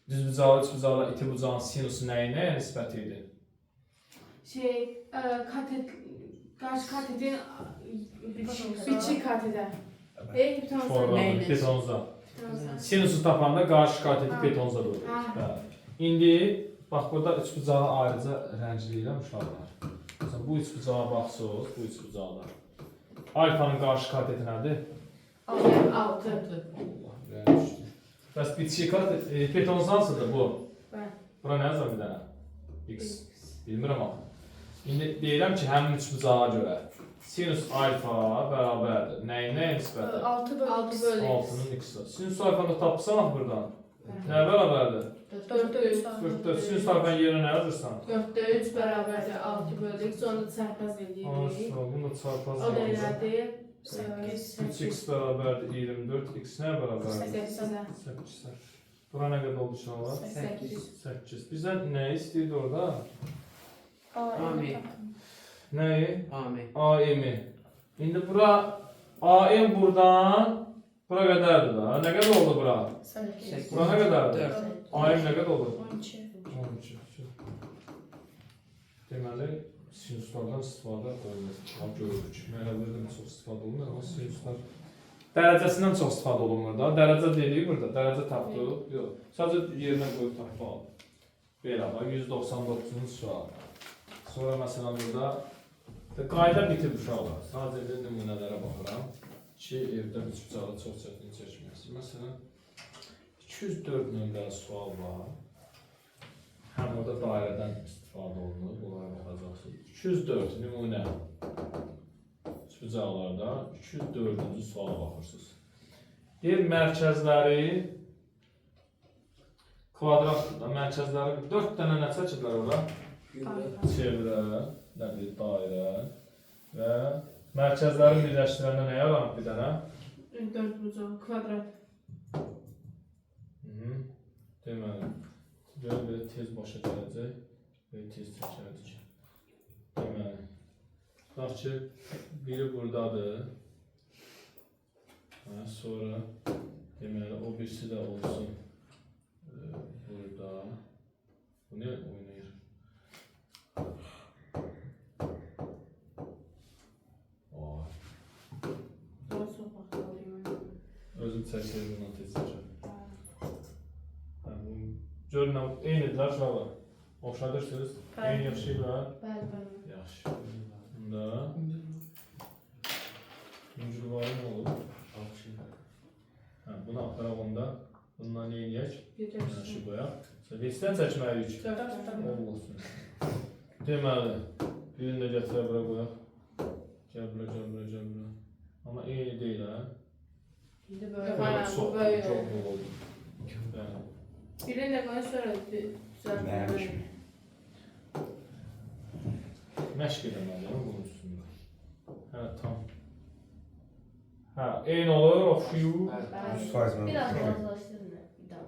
Düz bucaqlar, üç bucaqlar, iti bucağın sinusu nəyə nisbət idi? Katet, karşı katetin Biçi. biçi katede. Bir tane Formalı, Nəyiniz? petonza. Sinusu tapanda qarşı kateti Ha. petonza olur. Ha. Bəli. İndi bax burada üç bucağı ayrıca rəngləyirəm uşaqlar. Məsələn bu üç bucağa baxsınız, bu üç bucaqda. Alfanın qarşı kateti nədir? 6. Allah, rəng düşdü. Bəs bitişik katet petonzansıdır bu. Bəli. Bura nə yazar bir dənə? X. Bilmirəm axı. İndi deyirəm ki, həmin üç bucağa görə sinus alfa bərabərdir. Nəyə nisbətən? 6 bölü 6 X. bölü 6-nın x-i. Sinus alfanı tapsaq buradan. Nə bərabərdir? 4'te 3. 4-də sinus alfanın yerinə nə yazırsan? 4'te 3 beraberce 6 böldük. Sonra da çarpaz ediyoruz. Aşağı, bunu da çarpaz O da yazırsan. elədi. 8. 3x bərabərdir 24, x nə bərabərdir? 8'e. 8. Bura nə qədər oldu uşaqlar? 8. 8. Bizdən nə istəyirdi orada? Amin. Nəyi? Amin. AM-i. İndi bura AM buradan bura qədərdir da. Nə qədər oldu bura? 8. Bura nə qədərdir? 4. AM nə qədər oldu? 12. 12. Deməli, sinuslardan istifadə olunur. Bax, görürük. Məqalərdən çox istifadə olunur, amma sinuslar dərəcəsindən çox istifadə olunmur da. Dərəcə dedik burada, dərəcə tapdıq. Yox, sadəcə yerinə qoyub tapmaq. Belə bax, 199-cu sual. Sonra məsələn burada qayda bitir uşaqlar. Sadəcə nümunələrə baxıram ki, evdə üç bucağı çox çətin çəkməsin. Məsələn, 204 nömrəli sual var. Həm orada dairədən istifadə olunur, bunlara baxacaqsınız. 204 nümunə üç bucaqlarda 204-cü suala baxırsınız. Deyir, mərkəzləri kvadratdır da, mərkəzləri 4 dənə nə çəkirlər ora? Çevrə, nədir, dairə və mərkəzləri birləşdirəndə nə yaranıb bir dənə? 4 bucaq kvadrat. Deməli, belə tez başa gələcək və tez çəkərdik. Deməli, bax ki, biri buradadır. Sonra, deməli, o birisi də olsun burada. Bu nə oynayır? Nasıl baxmalıyım? Özüm çəkir, bundan tez çəkər. Görünəm, eynidirlər uşaqlar. Oxşadırsınız, eyni yaşayırlar. Bəli, bəli. Yaxşı. Bunda müncül var mı olur? Bunu aparaq onda. Bundan nə eləyək? Yaşı qoyaq. Vestdən çəkməliyik. Olmasın. Deməli, birini də gətirə bura qoyaq. Gəl bura, gəl bura, gəl bura. Amma eyni deyil, hə? İndi böyle. Çox, Bu böyle. çox bol oldu. Bəli. Birini de bana sonra güzel. Neymiş? Məşq eləməliyəm bunun üstündə. Hə, tam. Hə, eyni olur, oxşuyur. 100% mən. Biraz fazlasını bir daha.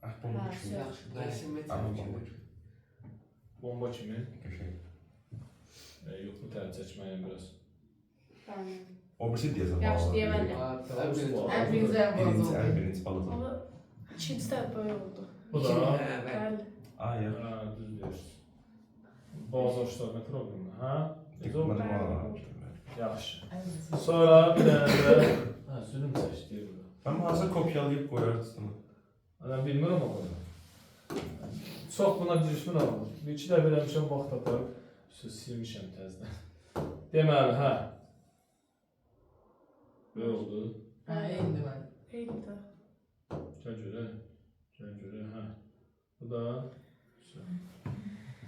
Ah, bunu Ha, düşündüm. Yaxşı. Resim Amma etmək. bomba kimi. Bomba kimi. Qəşəng. Yox, bu tərəf çəkməyəm biraz. O birisi deyəcəm. Yaxşı deyə mən də. En güzel Birinci, ən birinci balıqdır. Ama ikinci de böyle oldu. Bu da. Yani Ay, yox. Hə, düz deyirsən. Bazı uçlar nə problemi? Hə? Necə Mən oldu? də Yaxşı. Sonra bir dənə də hə, zülm çəkdi burada. Mən hazır kopyalayıb qoyardım. Mən bilmirəm o qədər. Çox buna düşmün olmur. Bir iki dəfə eləmişəm, vaxt taparıb, silmişəm təzədən. Deməli, hə. Böyle oldu. indi mən. eğildi. Gəl görə, hə. Bu da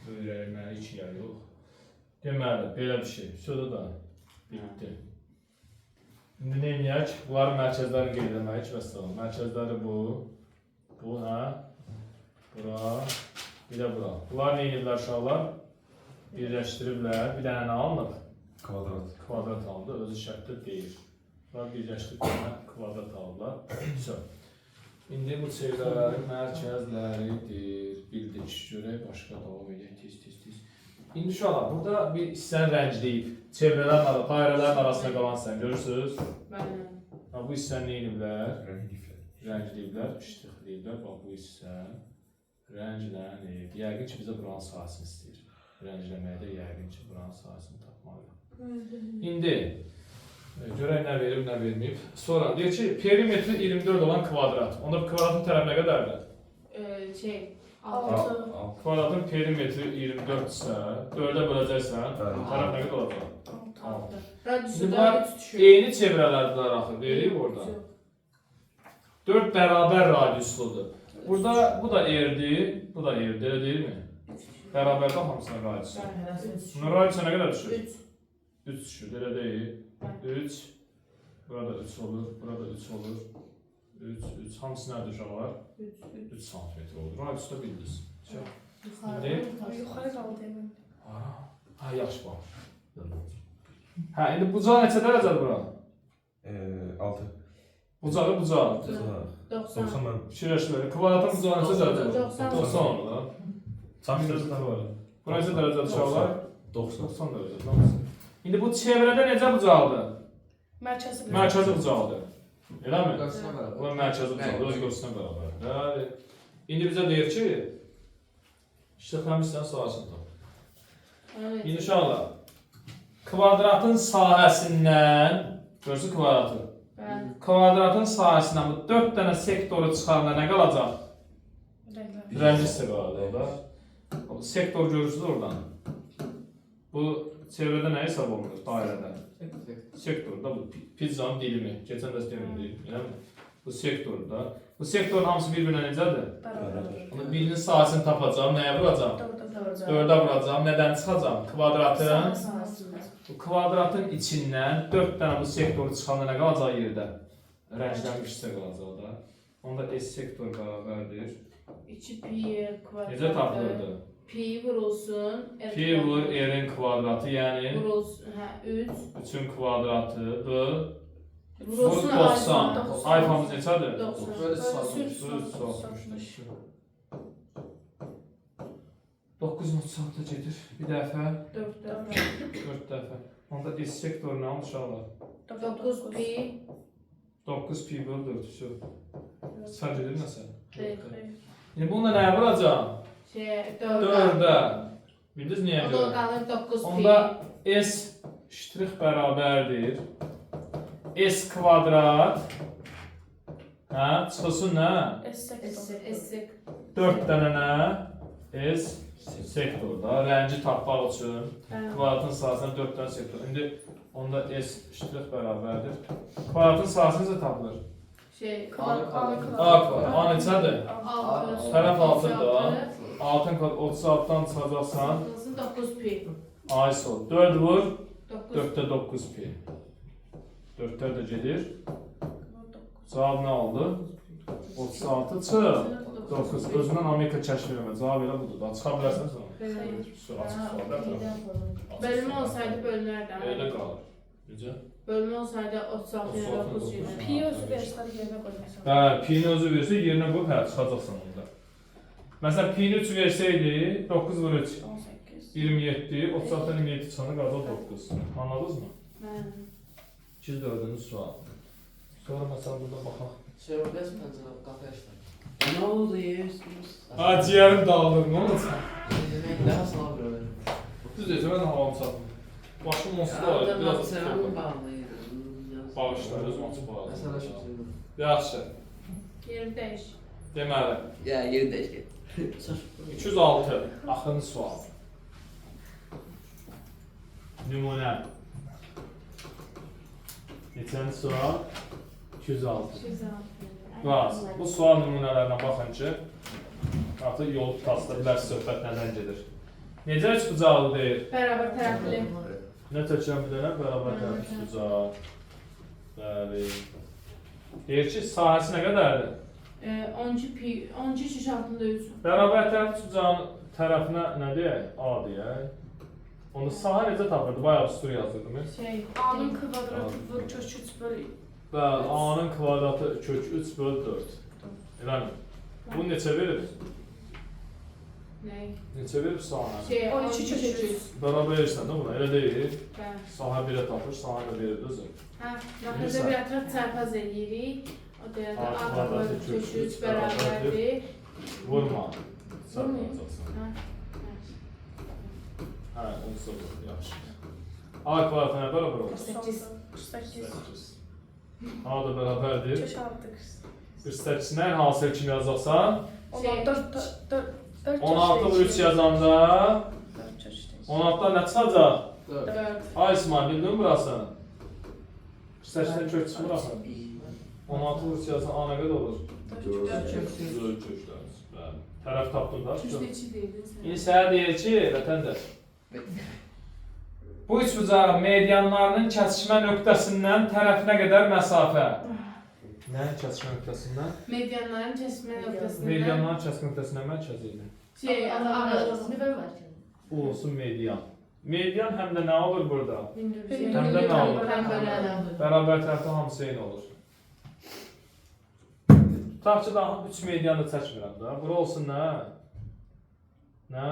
öyrənməli iki yer yox. Deməli, belə bir şey. Sonra da bitdi. İndi nə edək? Bunların mərkəzlərini qeyd etməliyik və salam. Mərkəzləri bu, hə, bura, bir də bura. Bunlar nə edirlər uşaqlar? Birləşdiriblər. Bir dənə nə alınıb? Kvadrat. Kvadrat alındı, özü şərtdə deyir. Bunlar birləşdirib bir dənə kvadrat aldılar. So. İndi bu çevrələrin mərkəzləridir. Bildik, görək, başqa davam edək, tez. İndi uşaqlar, burada bir hissəni rəngləyib, çevrələrin, dairələrin arasında qalan hissəni görürsünüz? Bəli. Bu hissəni nə ediblər? Rəngliflər. İştiqləyiblər. Bax, bu hissə rənglənib. Yəqin ki, bizə buranın sahəsini istəyir. Rəngləməkdə yəqin ki, buranın sahəsini tapmalıyıq. İndi, görək nə verib, nə verməyib. Sonra, deyir ki, perimetri 24 olan kvadrat. Onda kvadratın tərəf nə qədərdir? 6. Kvadratın perimetri 24-sə, 4-ə böləcəksən, Bəli. tərəf nə qədər olacaq? 6. Radiusu Bunlar da 3 düşür. eyni çevrələrdir axı, verib orada. 4 bərabər radiusludur. Burada bu da erdir, bu da erdir, elə deyilmi? Bərabərdə hamısına radiusu. Bunun radiusu nə qədər düşür? 3. 3 düşür, elə deyil. 3, burada 3 olur, burada 3 olur. 3, hamısı nədir uşaqlar? 3 santimetr olur. Radiusu da bildiniz. Yuxarı qaldı demin. Ha, yaxşı bax. Hə, indi bucağı neçə dərəcədir bura? 6. Bucağı. 90. 90 mən. Fikirləşmə, kvadratın bucağı neçə dərəcədir? 90. 90 olur da. Çapsız da var. Bura neçə dərəcədir uşaqlar? 90. 90 dərəcədir. İndi bu çevrədə necə bucaqdır? Mərkəzi. Mərkəzi bucaqdır. Eləmi? Qarşısına bərabər. Bu mərkəzi bucaqdır, öz görsünə bərabər. Bəli. İndi bizə deyir ki, iştiqləmişsən sahəsini tap. İndi uşaqlar, kvadratın sahəsindən, görürsün kvadratı. Bəli. Kvadratın sahəsindən bu 4 dənə sektoru çıxarında nə qalacaq? Rənglər. Rəngi hissə qalacaq da. O sektor görürsünüz oradan. Bu çevrədə nə hesab olunur dairədə? Sektorda bu pizzanın dilimi, keçən dərs demirdik, eləmi? Bu sektorda. Bu sektorun hamısı bir-birinə necədir? Bərabər. Onda birinin sahəsini tapacağam, nəyə vuracağam? 4-ə vuracağam, nədən çıxacağam? Kvadratın. Bu kvadratın içindən 4 dənə bu sektoru çıxanda nə qalacaq yerdə? Rənglənmiş hissə qalacaq da. Onda S sektor bərabərdir. 2 pi kvadratı. Necə tapılırdı? Pi vurulsun. Pi vur R-in kvadratı, yəni Vurulsun, 3. 3-ün kvadratı B. Vurulsun 90. Alfamız neçədir? 90. Böyle sağ. 9.6 gedir. Bir dəfə, 4 dəfə. 4 dəfə. Onda S sektoru nə olmuş uşaqlar? 9 pi. 9 pi bölü 4. Sən gedir nəsə? Deyil. İndi bununla nəyə vuracağam? 4. 4-ə. Bildiniz niyə O da görə? qalır 9 pi. Onda S ştrix bərabərdir. S kvadrat. Hə, çıxılsın nə? S. 4 dənə nə? S sektorda. Rəngi tapmaq üçün kvadratın sahəsində 4 dənə sektor. İndi onda S ştrix bərabərdir. Kvadratın sahəsi necə tapılır? A kvadrat. A neçədir? 6. Tərəf 6-dır. 6-ın 36-dan çıxacaqsan. 9 pi. Ay sol. 4 vur. 9. 4-də 9 pi. 4-lər də gedir. Cavab nə oldu? 36 çıx. 9. Özündən Amerika kəşf eləmə. Cavab elə budur. Da çıxa bilərsən sonra. Sonra açıq sual. Bölümü olsaydı bölünərdi. Elə qalır. Necə? Bölümü olsaydı 36 ilə 9 gedir. Pi özü versələr yerinə qoymasan. Hə, pi-ni özü versə yerinə qoyub hə çıxacaqsan onda. Məsələn, pi-ni 3 versəydi 9 vur 3. 18. 27, 36-dan 27 çıxanda qalacaq 9. Anladınız mı? Bəli. 204-cü sual. Sonra məsələn burada baxaq. Çevrədə pəncərə qapı açdı. Ne oldu yersiniz? Ha, ciyərim dağılır, nə olacaq? Demək daha sağ bir Düz deyəcəm, mən havam çatmır. Başım onsuz da var, biraz da soğuk. Bağışlar, özüm açıq bağlı. Məsələ şəkildə. Yaxşı, Yeri dəyiş. deməli, Ya yeri değişken. 206, axırıncı sual. Nümunə. Neçənci sual? 206. Qaz, bu sual nümunələrinə baxın ki, artıq yolu tutasıda bilərsiniz söhbət nədən gedir. Necə üç bucaqlı deyir? Bərabər tərəfli. Nə çəkən bir dənə bərabər tərəf bucaq. Bəli. Deyir ki, sahəsi nə qədərdir? 12 pi, 12 şiş altında 3. Bərabər tərəf tutucağın tərəfinə nə deyək? A deyək. Onda sahə necə tapırdı? Bayağı üstür yazırdı mı? Şey, A'nın kvadratı vur kök 3 bölü. Bəli, A-nın kvadratı kök 3 bölü 4. Eləmi? Bu neçə verir? nə? Neçə verir sahə? Şey, 12 12 kök kök 3. Bərabər verirsən də buna, elə deyil. Bəli. Sahə 1-ə tapır, sahə də verir özü. Hə, baxın bir ətraf çarpaz eləyirik. O da A A kvadratı kvadratı kök kök 3 3 bərabərdir. Vurma. Sən Vurmayın. vuracaqsan. Hə. Hə, onu sordur, yaxşı. A kvadratı nə bərabər olur? 48. 8. A da bərabərdir. Kök 6. 48-dən hansı kimi yazacaqsan? Şey, 4 16 vur 3 yazanda 16-dan nə çıxacaq? 4. Ay İsmail, bildin mi burasını? 48-dən kök çıxmır axı. 16 vur 3 yazanda A nə qədər olur? 4 köklər. Bəli. Tərəf tapdın da. Üçdə 2 deyirdin sən. İndi sənə deyir ki, vətəndaş. Bu üçbucağın medianlarının kəsişmə nöqtəsindən tərəfinə qədər məsafə. Nə kəsişmə nöqtəsindən? Medianların kəsmə nöqtəsindən. Medianların kəsişmə nöqtəsindən mərkəzi idi. Şey, Arasını ver var ki. Bu olsun median. Median həm də nə olur burada? Həm də nə olur? olur? Bərabər tərəfdə hamısı eyni olur. Tutaq ki, daha 3 medianı çəkmirəm da. Bura olsun nə? Nə?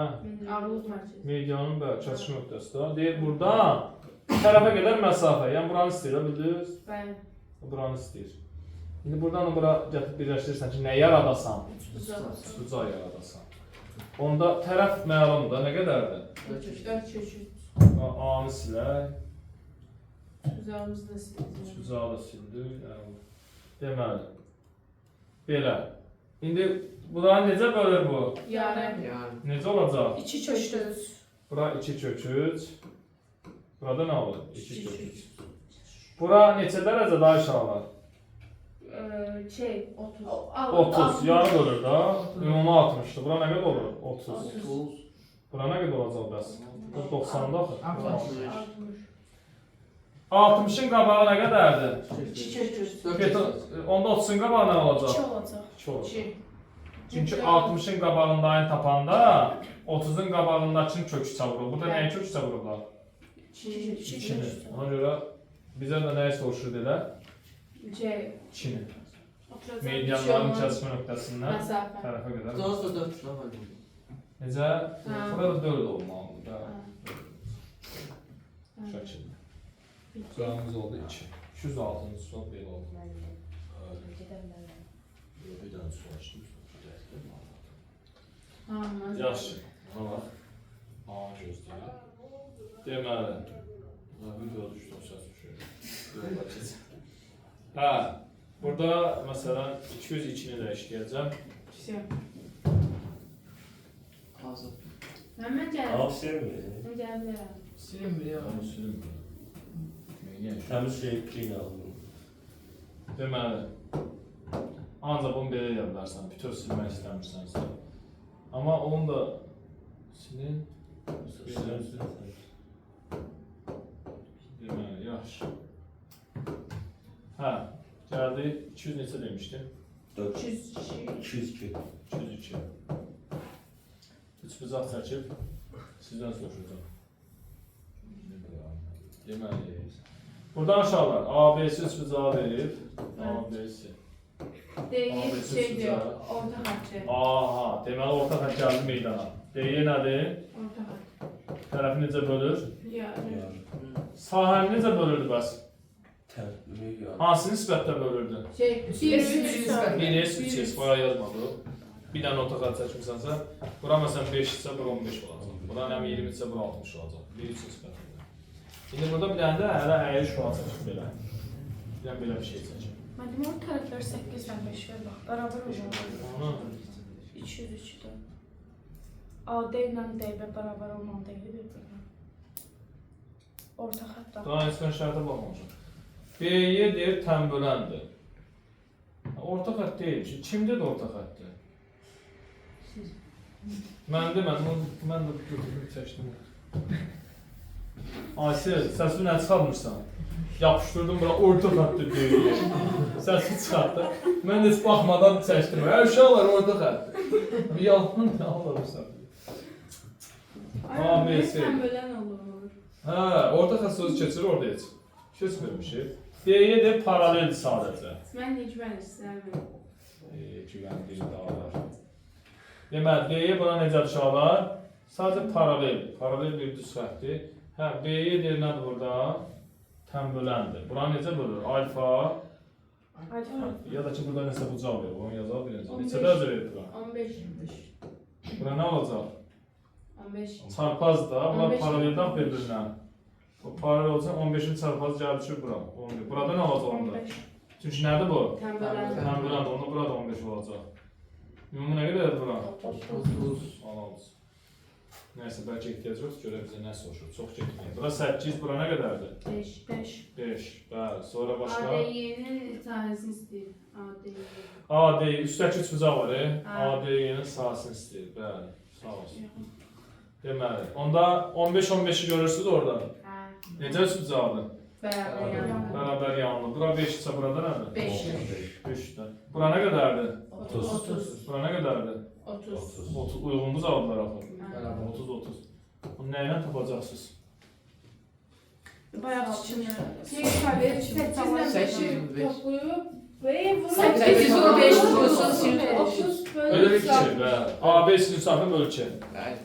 Ağırlıq mərkəzi. Medianın kəsişmə nöqtəsi də. Deyir buradan tərəfə qədər məsafə. Yəni buranı istəyir, bildiniz? Bəli. Buranı istəyir. İndi buradan da bura gətirib birləşdirirsən ki, nə yaradasan? Üçbucaq yaradasan. Onda tərəf məlumdur, nə qədərdir? 4 kök 3. A-nı silək, Uzağımızı da sildik. üçbucağı da sildik. Deməli, belə. İndi bunları necə bölür bu? Yarı. Yani. Necə olacaq? 2 kök 3. Bura 2 kök 3. Burada nə olur? 2 kök 3. Bura neçə dərəcədə aşağılar? Şey, 30. 30. Yarı bölür da. Ümumi 60'dır. Bura nə qədər olur? 30. 30. Bura nə qədər olacaq bəs? Bu 90'da axı. 60. 60'ın qabağı nə qədərdir? 2 kök 3. Get, onda 30'un qabağı nə 2 olacaq? olacaq. 2 olacaq. 2. Çünki 60'ın qabağındakını tapanda 30'un qabağındakını kök 3'ə vurur. Burada nəyi kök 3'ə vururlar? 2. 2'ni. Ona görə bizə də nəyi soruşur deyə? Şey, 2'ni. oturacaq. Medianların kəsişmə nöqtəsindən Məsafə. tərəfə qədər. Daha da 4 şuna var. Necə? Ha. Burada 4 olmalıdır da. Ha. Şəkildə. Cavabımız oldu 2. 206-cı sual belə oldu. Bir daha soruştum. Ha, məsafə. Yaxşı. Buna bax. A gözləyir. Deməli. Buna video düşdü, o səs düşür. Hə. Burada məsələn 202-ni də işləyəcəm. Şey. Hazır. Mən gəldim. Al sevmir. Mən gəldim. Silin bir ya. Onu sürüm. Təmiz şey clean aldım. Deməli. Ancaq bunu belə edə bilərsən, bütöv silmək istəmirsənsə. Amma onu da silin. Deməli, yaxşı. Hə, gəldi. 200 neçə demişdim? 202. 202. Üç bucaq çəkib sizdən soruşacağım. Deməli, buradan aşağılar ABC üç bucağı verib. ABC. Deyir, şey diyor, orta xətti. Aha, deməli orta xətt gəldi meydana. Deyir nədir? Orta xətt. Tərəfi necə bölür? Yarı. Sahəni necə bölürdü bəs? Tərbiyə ya. Hansı nisbətdə bölürdü? Şey, 1s, 3s, bura yazmadı. Bir dənə orta xətt çəkmisənsə, bura məsələn 5 isə, bura 15 olacaq. Bura nəm 20 isə, bura 60 olacaq. 1-3 nisbətində. İndi burada bir dənə də hələ əyri şuan çəkib belə. Bir dənə belə bir şey çəkib. Mənim o tərəflər 8 dən 5 ver bax. Bərabər olmalı. Onu 203-dür. AD ilə DB bərabər olmalı deyil bir-birinə. Orta xətt də. daha heç mən şərtə baxmamışam. B-yə deyir tənböləndir. Orta xətt deyil ki. Kimdə də orta xəttdir? Mən də götürüb çəkdim. Aysel, səsini nə çıxarmırsan? Yapışdırdım bura, orta xəttə deyil. Səsi çıxartdı. Mən də heç baxmadan çəkdim. Uşaqlar orta xəttə. Bir yalan nə alırsan? Ay, ABC. tembelən olur. Hə, orta xətt sözü keçir orada heç. Keçmirmişik. D-yə də paraleldir sadəcə. Mən heç mən istəmirəm. Güvən bir daha var. Deməli, D-yə buna necə uşaqlar? Sadəcə paralel. Paralel bir düz xəttdir. Hə, B-yə deyir nədir burada? Tembeləndir. Bura necə bölür? Alfa. Ya da ki, burada nəsə bucaq verir. Onu yazaq birinci. Neçə dərəcə verir bura? 15. Bura nə olacaq? 15. Çarpaz da. Bunlar 15. paraleldən bir-birinə. O paralel olsa 15-in çarpazı gəlib düşür bura. 11. Burada nə olacaq onda? Çünki nədir bu? Tembelən. Tembeləndir. Onda burada 15 olacaq. Ümumi nə qədərdir bura? 30. Anladınız. Nəysə, bəlkə ehtiyac yoxdur, görə bizə nə soruşur. Çox getməyin. Bura 8, bura nə qədərdir? 5. 5. Bəli. Sonra başqa? ADY-nin sahəsini istəyir. ADY. AD, üstəki üç bucaq var, Hə. AD-nin sahəsini istəyir. Bəli. Sağ olsun. Deməli, onda 15-15-i görürsünüz orada. Hə. Necə üç bucaqdır? Bərabər yanı. Bərabər yanlı. Bura 5 isə burada nədir? 5. 5-də. Bura nə qədərdir? 30. Bura nə qədərdir? 30. 30. Uyğun bucaqlar axı. Bərabər. 30-30. Bunu nə ilə tapacaqsınız? Bayaq çıxınır. Tekrar 8 toplayıb. Ve bunu 8 vurur, 5 vurursun, 30 bölü Öyle bir şey. Bəli. AB sinüsafı bölçü. Bəli.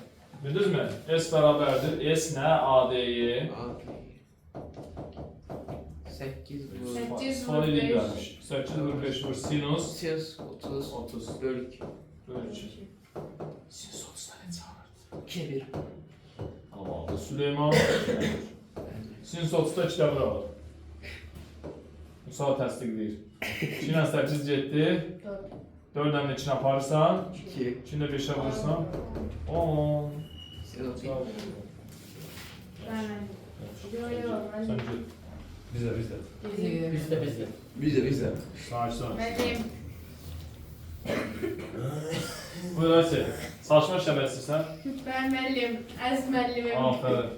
Bildiniz mi? S bərabərdir. S nə? AD-yi. 8 vurur. 8 Son vurur ili 5. gəlmiş. 8 vur 5 vur sinus. Sinüs 30 30 bölü 2. bölçü. Sinus 30'da ne çağırdı? 2 1. Aldı Süleyman. Sinus 30'da 2 də bura var. Musa təsdiqləyir. 2 ilə 8 getdi. 4 ilə 2 aparırsan. 2. 2 ilə 5'ə vurursan. 10. Sinüs Sağ ol. Sen git. Bizdə. Bizdə. Sakin ol. Mənim Buyur Ayşe. Saçma şəbəsisən. ben müəllim, əziz müəllimim. Aferin.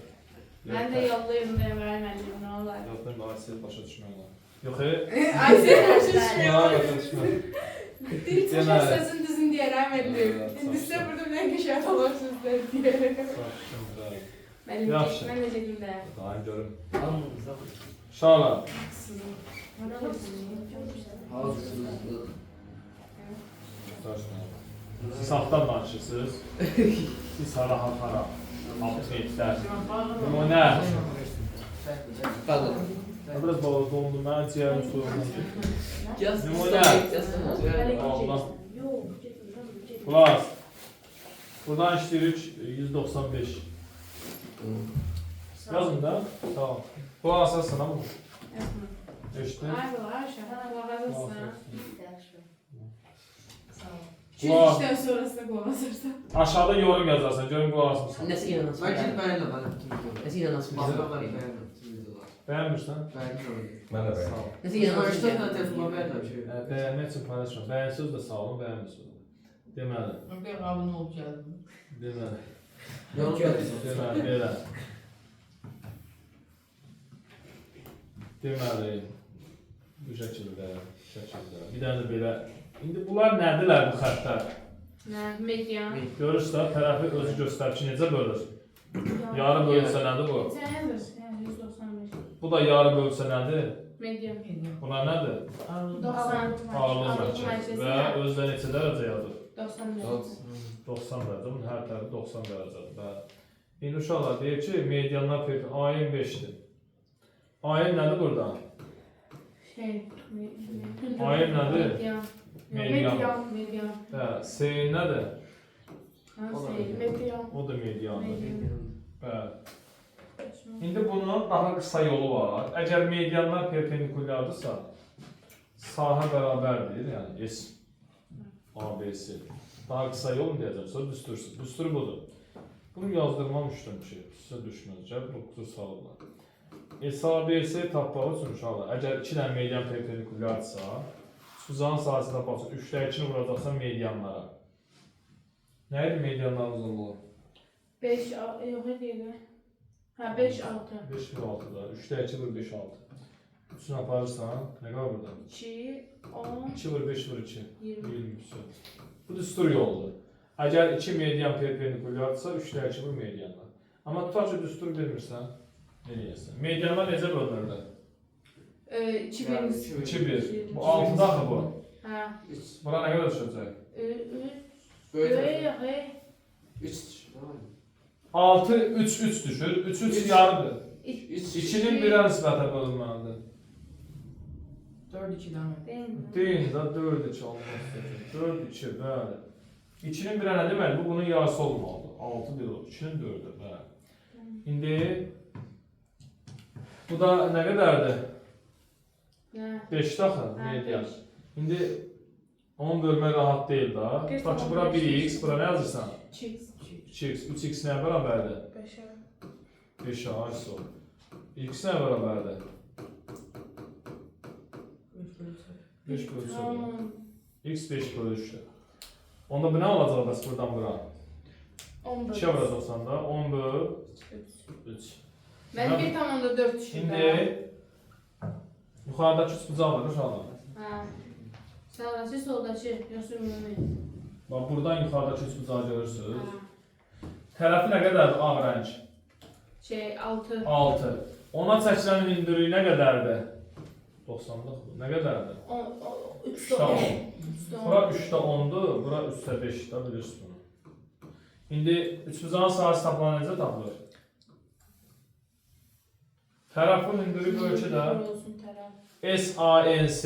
Mən də yolluyum deyə müəllim, nə olar? Yox, ben Ayşe başa düşmüyorum. Yox, Ayşe Ya, başa başa düşmüyorum. Dil Deməli. çıxar sözün düzün deyərəm müəllim. Evet, İndi sağ sizə burada mən qəşəng olarsınız deyərəm. Müəllim, Yaxşı. mən də gedim də. Daha görüm. Şala. Siz saftan danışırsınız. Siz hara. Update'lər. Nümunə. Qalın. Biraz balı doldu, mən ciyərim soyundan Yaz. Nümunə. Allah. Plus. Buradan işləyirik 195. Yazın da. Tamam. Bu asasına mı? İşte. Ay, var, şahane qulaq Qulaq. işdən sonrasında qulaq asırsan. Aşağıda yorum yazarsan, görün qulaq asmışsın. Nəsə inanasın. Bəlkə bəyənlə mənə. Nəsə inanasın. Bazara var bəyənlə. Bəyənmirsən? Mən də Sağ ol. Nəsə inanasın. Universitetlə telefonla bəyənlə şey. Bəyənmək üçün paylaşma. Bəyənsiniz də sağ olun, bəyənmirsiniz. Deməli, Bir abunə olub gəldim. deməli, Yox, deməli, belə. Deməli, bu şəkildə. Bir dənə də belə. İndi bunlar nədirlər bu xəttlər? Nə, median. Görürsünüz də tərəfi özü göstərir ki, necə bölür. Yarı bölünsə nədir bu? Sənədir, 195. Bu da yarı bölünsə nədir? Median. Buna nədir? 90. Ağırlıq mərkəzi və özdə neçə dərəcə yadır? 90. 90 dərəcə, bunun hər tərəfi 90 dərəcədir. Bəli. İndi uşaqlar deyir ki, medianlar peyton ayın 5-dir. Ayın nədir burada? Ayın nədir? Median. Median. Median. Bəli. Seyin nədir? Median. O da mediandır. Bəli. İndi bunun daha qısa yolu var. Əgər medianlar perpendikulyardırsa, sahə bərabərdir, yəni S, ABC. Daha qısa yol mu deyəcəm, sonra düstursuz. Düstur budur. Bunu yazdırmam üçdən ki, sizə düşməz. Gəl, bu qutu sağlıqlar. SABC tapmaq üçün uşaqlar, əgər 2 dənə median perpendikulyardırsa, Suzanın sahəsi tapmaq üçün 3-də 2-ni vuracaqsan medianlara. Nə idi medianların uzunluğu? 5, yox edir. Ha 5 6. 5 bölü 6'da. 3'te 2 bölü 5 6. Üçünü aparırsan, ne kadar burada? 2 10 2 bölü 5 bölü 2. 20. 20 Bu düstur yoldur. Əgər 2 median perpendikulyardırsa 3'te 2 bu medianlar. Amma tutaq ki düstur bilmirsən, nə deyəsən? Medianlar necə bölünürlər? 2 1. 2 1. Bu 6'da axı bu. Ha. Bura nə qədər düşəcək? 3 Böyle. hey. 3 düşür. 6 3 3 düşür. 3 3 yarıdır. 3 2'nin 1'ə nisbətə bölünməlidir. 4 2'den. Değil mi? Deyin də 4 2 olmaz. 4 2 bəli. 2'nin 1'ə nə deməli? Bu bunun yarısı olmalıdır. 6 1 olur. 2'nin 4'ü bəli. İndi bu da nə qədərdir? Ne? 5 axı median. İndi 10 bölmək rahat deyil da. Bir Tutaq ki tamam, bura beş. 1x, bura nə yazırsan? Chicks. 2x, 3x nəyə bərabərdir? 5'e. 5'ə ayısı olur. X nəyə bərabərdir? 5 bölü 3. Tamam. X 5 bölü 3'dür. Onda bu nə olacaq bəs buradan bura? 10 bölü. 2'ə vuracaqsan da 10 bölü 3. Ben bir tamamda 4 düşürdüm. Şimdi yuxarıdakı üçbucağı var uşaqlar. Ha. Sağdaki soldaki. Yoxsa ümumi. Bax buradan yuxarıdakı üçbucağı görürsünüz. Ha. Tərəfi nə qədərdir ağ rəng? Şey 6. 6. Ona çəkilən hündürlüyü nə qədərdir? 90'lıq bu. Nə qədərdir? 3'te 3'te 10. 10. Bura 3'te 10'dur, bura 3'te 5'də bilirsiniz bunu. İndi üçbucağın sahəsi tapılan necə tapılır? Tərəfin hündürlüyü ölçüdə olsun tərəf. SANC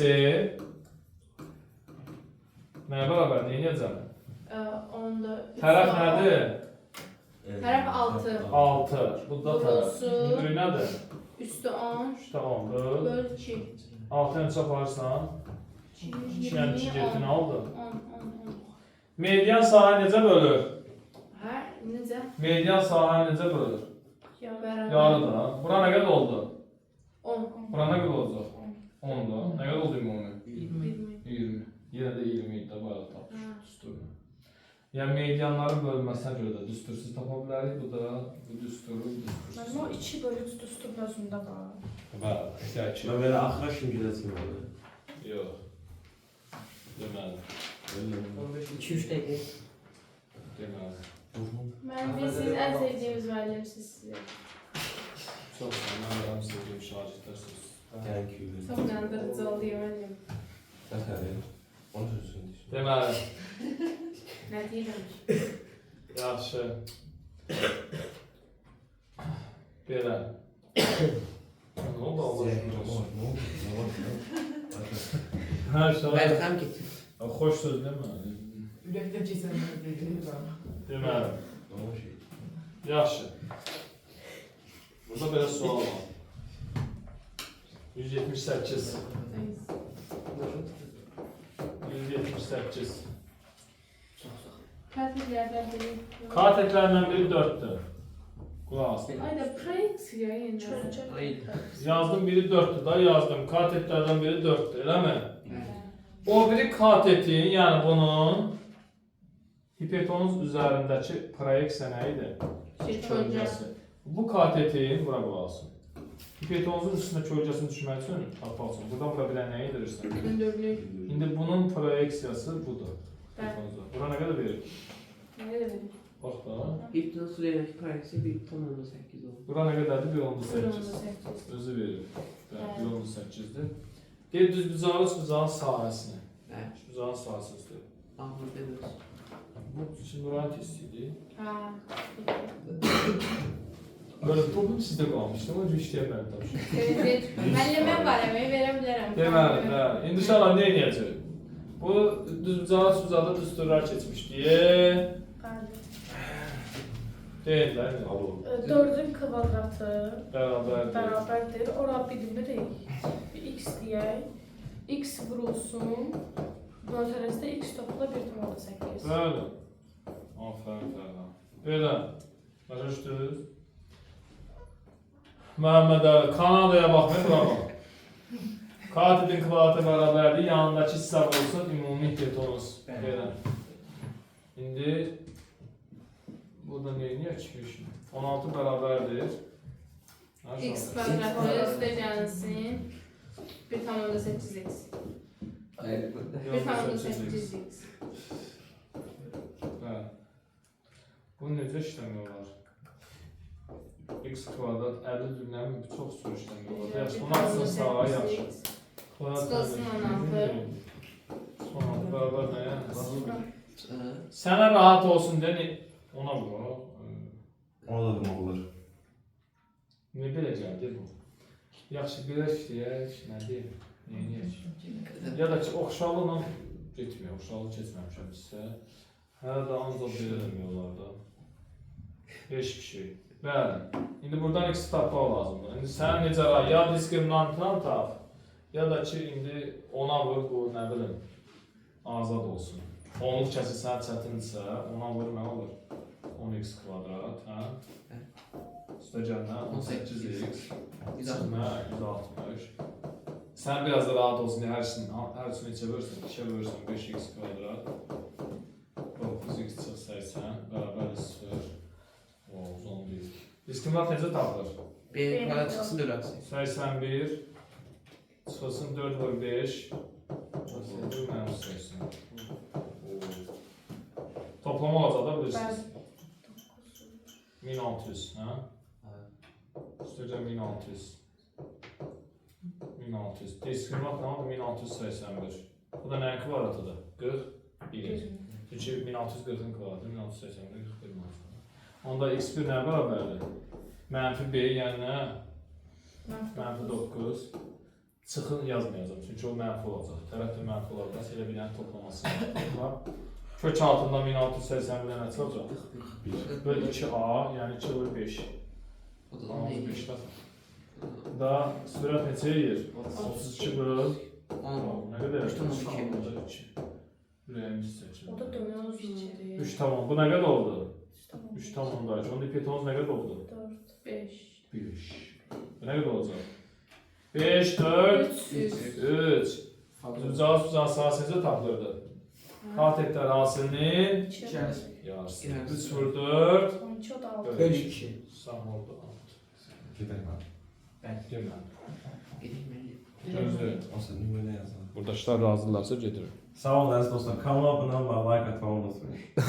nəyə bərabər? Neynəyəcəm? 10'da. Tərəf nədir? Tərəf 6. 6. Bu da tərəf. Burası. Hündürlüyü nədir? 3'te 10. 3'te 10'dur. Böl 2. 6'ya neçə aparırsan? 2 yəni 2 getini aldı. 10. Median sahə necə bölür? Hə, necə? Median sahə necə bölür? Bərabər. Yarıda. Bura nə qədər oldu? 10. Bura nə qədər olacaq? 10'da. Nə qədər oldu ümumi? 20. 20. Yenə də 20 idi də bayaq Ha. tapmış düsturunu. Yəni medianların bölünməsinə görə də düstursuz tapa bilərik. Bu da bu düsturu düstursuz. Mənim o 2 bölü 3 düstur özündə var. Bəli, tək. Ben böyle akla şimdi gidesim oldu. Yox. Deməli. 2-3 dəqiqə. Deməli. Mən biz siz ən sevdiyimiz müəllimsiz sizə. Çox sağ olun. Mən də sevdiyim şagirdlərsiniz. Thank you. Çox inandırıcı oldu müəllim. Sen söyle. Onu söylesün. Deməli. Nə deyirəm? Yaxşı. Belə. Nə oldu Allah aşkına? Hər şey. Welcome getir. Xoş söz demə. Ürəkdən keçənlər deyir. Deməli. Tamam şey. Yaxşı. Burada belə sual var. 178. 178. Tətillərdən biri. Katetlərindən biri 4'tür. Qulaq as. Ay da proyeksiya yenə. Çölçə. Yazdım biri 4'tür da yazdım. Katetlərdən biri 4'tür, eləmi? O biri katetin, yəni bunun hipotenuz üzərindəki proyeksiya nə idi? Şey kölgəsi. Bu katetin, bura qulaq asın. Hipotenuzun üstünə kölgəsini düşmək üçün tapmaq üçün. Burada bura bilən nə edirsən? Hündürlük. İndi bunun proyeksiyası budur. Bəli. Hipotenuza. Bura nə qədər verir? Nə qədər? Bax da. İptin sürəyəki parisi 1,8 oldu. Bura nə qədərdir? 1.8. 8. Özü verir. Bəli. 1.8'dir. Deyir düzbucağın üstbucağın sahəsini. Bəli. Üstbucağın sahəsini istəyir. Ağır demir. Bu şimdi buranın testiydi. Ha. Böyle problem sizdə qalmışdı. O cür işləyəmədim tapşırım. Evet. Müəllimə var, əməyi verə bilərəm. Deməli, bəli. İndi inşallah nə edəcək? Bu düzbucağın üstbucağda düsturlar keçmişdi. Bəli. Deyirlər. 4'ün kvadratı Bərabərdir. bərabərdir. Ora bilimli deyil. Bir x deyək. X vurulsun. Mötərəsdə x topla 1,8. Bəli. Aferin Fərdan. Belə. Başa düşdünüz? Məhəmməd Ali, Kanadaya baxmayın, bura bax. Katetin kvadratı bərabərdir, yanındakı hesab olsun, ümumi hipotenuz. Belə. İndi burada neyini ki? 16 bərabərdir. X kvadratı üstə gəlsin. 1,8x. Hayır. 1,8x. Hə. Bu necə işləmək olar? X kvadrat 50 dünnəmi çox sürü işləmək olar. Yaxşı, bunu atsın sağa, yaxşı. Çıxılsın 16. Sonra bərabər nəyə? Hı. Sənə rahat olsun deyə ona vuraq. Ona da demək olar. Ne belə gəldi bu? Yaxşı, belə işləyək, nə deyim? Neyniyək? Ya da ki, oxşalıqla getmiyor, oxşalıq keçməmişəm sizə. Hələ də ancaq belə demək olar da. 5 kişi. Bəli. İndi buradan x tapmaq lazımdır. İndi sən necə ra? Ya diskriminantdan tap, ya da ki, indi ona vur bu, nə bilim, azad olsun. Onluq kəsi sənə çətindirsə, ona vur nə olur? 10x kvadrat, hə? Üstə gəlmə, 18x. 160. Sən biraz da rahat olsun diye her şeyini içe bölürsən. 2'ye bölürsən 5x kvadrat. 9x çıxır 80. Bərabər 0. O, uzun değil. Diskriminant necə tapılır? Bir para çıksın dönersin. 81. Çıxılsın 4 vur 5. 31 mənum 80. Toplama olacaq da bilirsiniz. 1600, hə? Üstəcə 1600. 1600. Diskriminant nə oldu? 1681. Bu da nəyin kvadratıdır? 41. Çünki 1640-ın kvadratı 1681, 41 manat. Onda x1 nə bərabərdir? Mənfi b, yəni nə? Mənfi 9. Çıxın yazmayacağım, çünki o mənfi olacaq. Tərəf də mənfi olacaq, elə bir dənə toplaması var. Kök altından 1681 nə çıxacaq? Böyle 2a, yəni 2 vur 5. O da ne? 5 da. Da sürət neçə yeyir? 32 bölü. Nə qədər? 3,2. Ürəyimiz seçir. O da dönər uzunluğu. 3 tamam. Bu nə qədər oldu? 3 tamam da. Onda ipetomuz nə qədər oldu? 4, 5. 5. Bu nə qədər olacaq? 5, 4, 3. Cavab suzan sahasınca tapılırdı. Katetler hasılının 2. yarısı. 3 vur 4. 12 o da 6. 5. Sağ oldu. Gidelim abi. Ben demem. Gideyim ben. Gözlü. O senin nümunə yazalım. Buradakiler razılarsa gedirim. Sağ olun əziz dostlar. Kanala abunə olmağı, like atmağı unutmayın.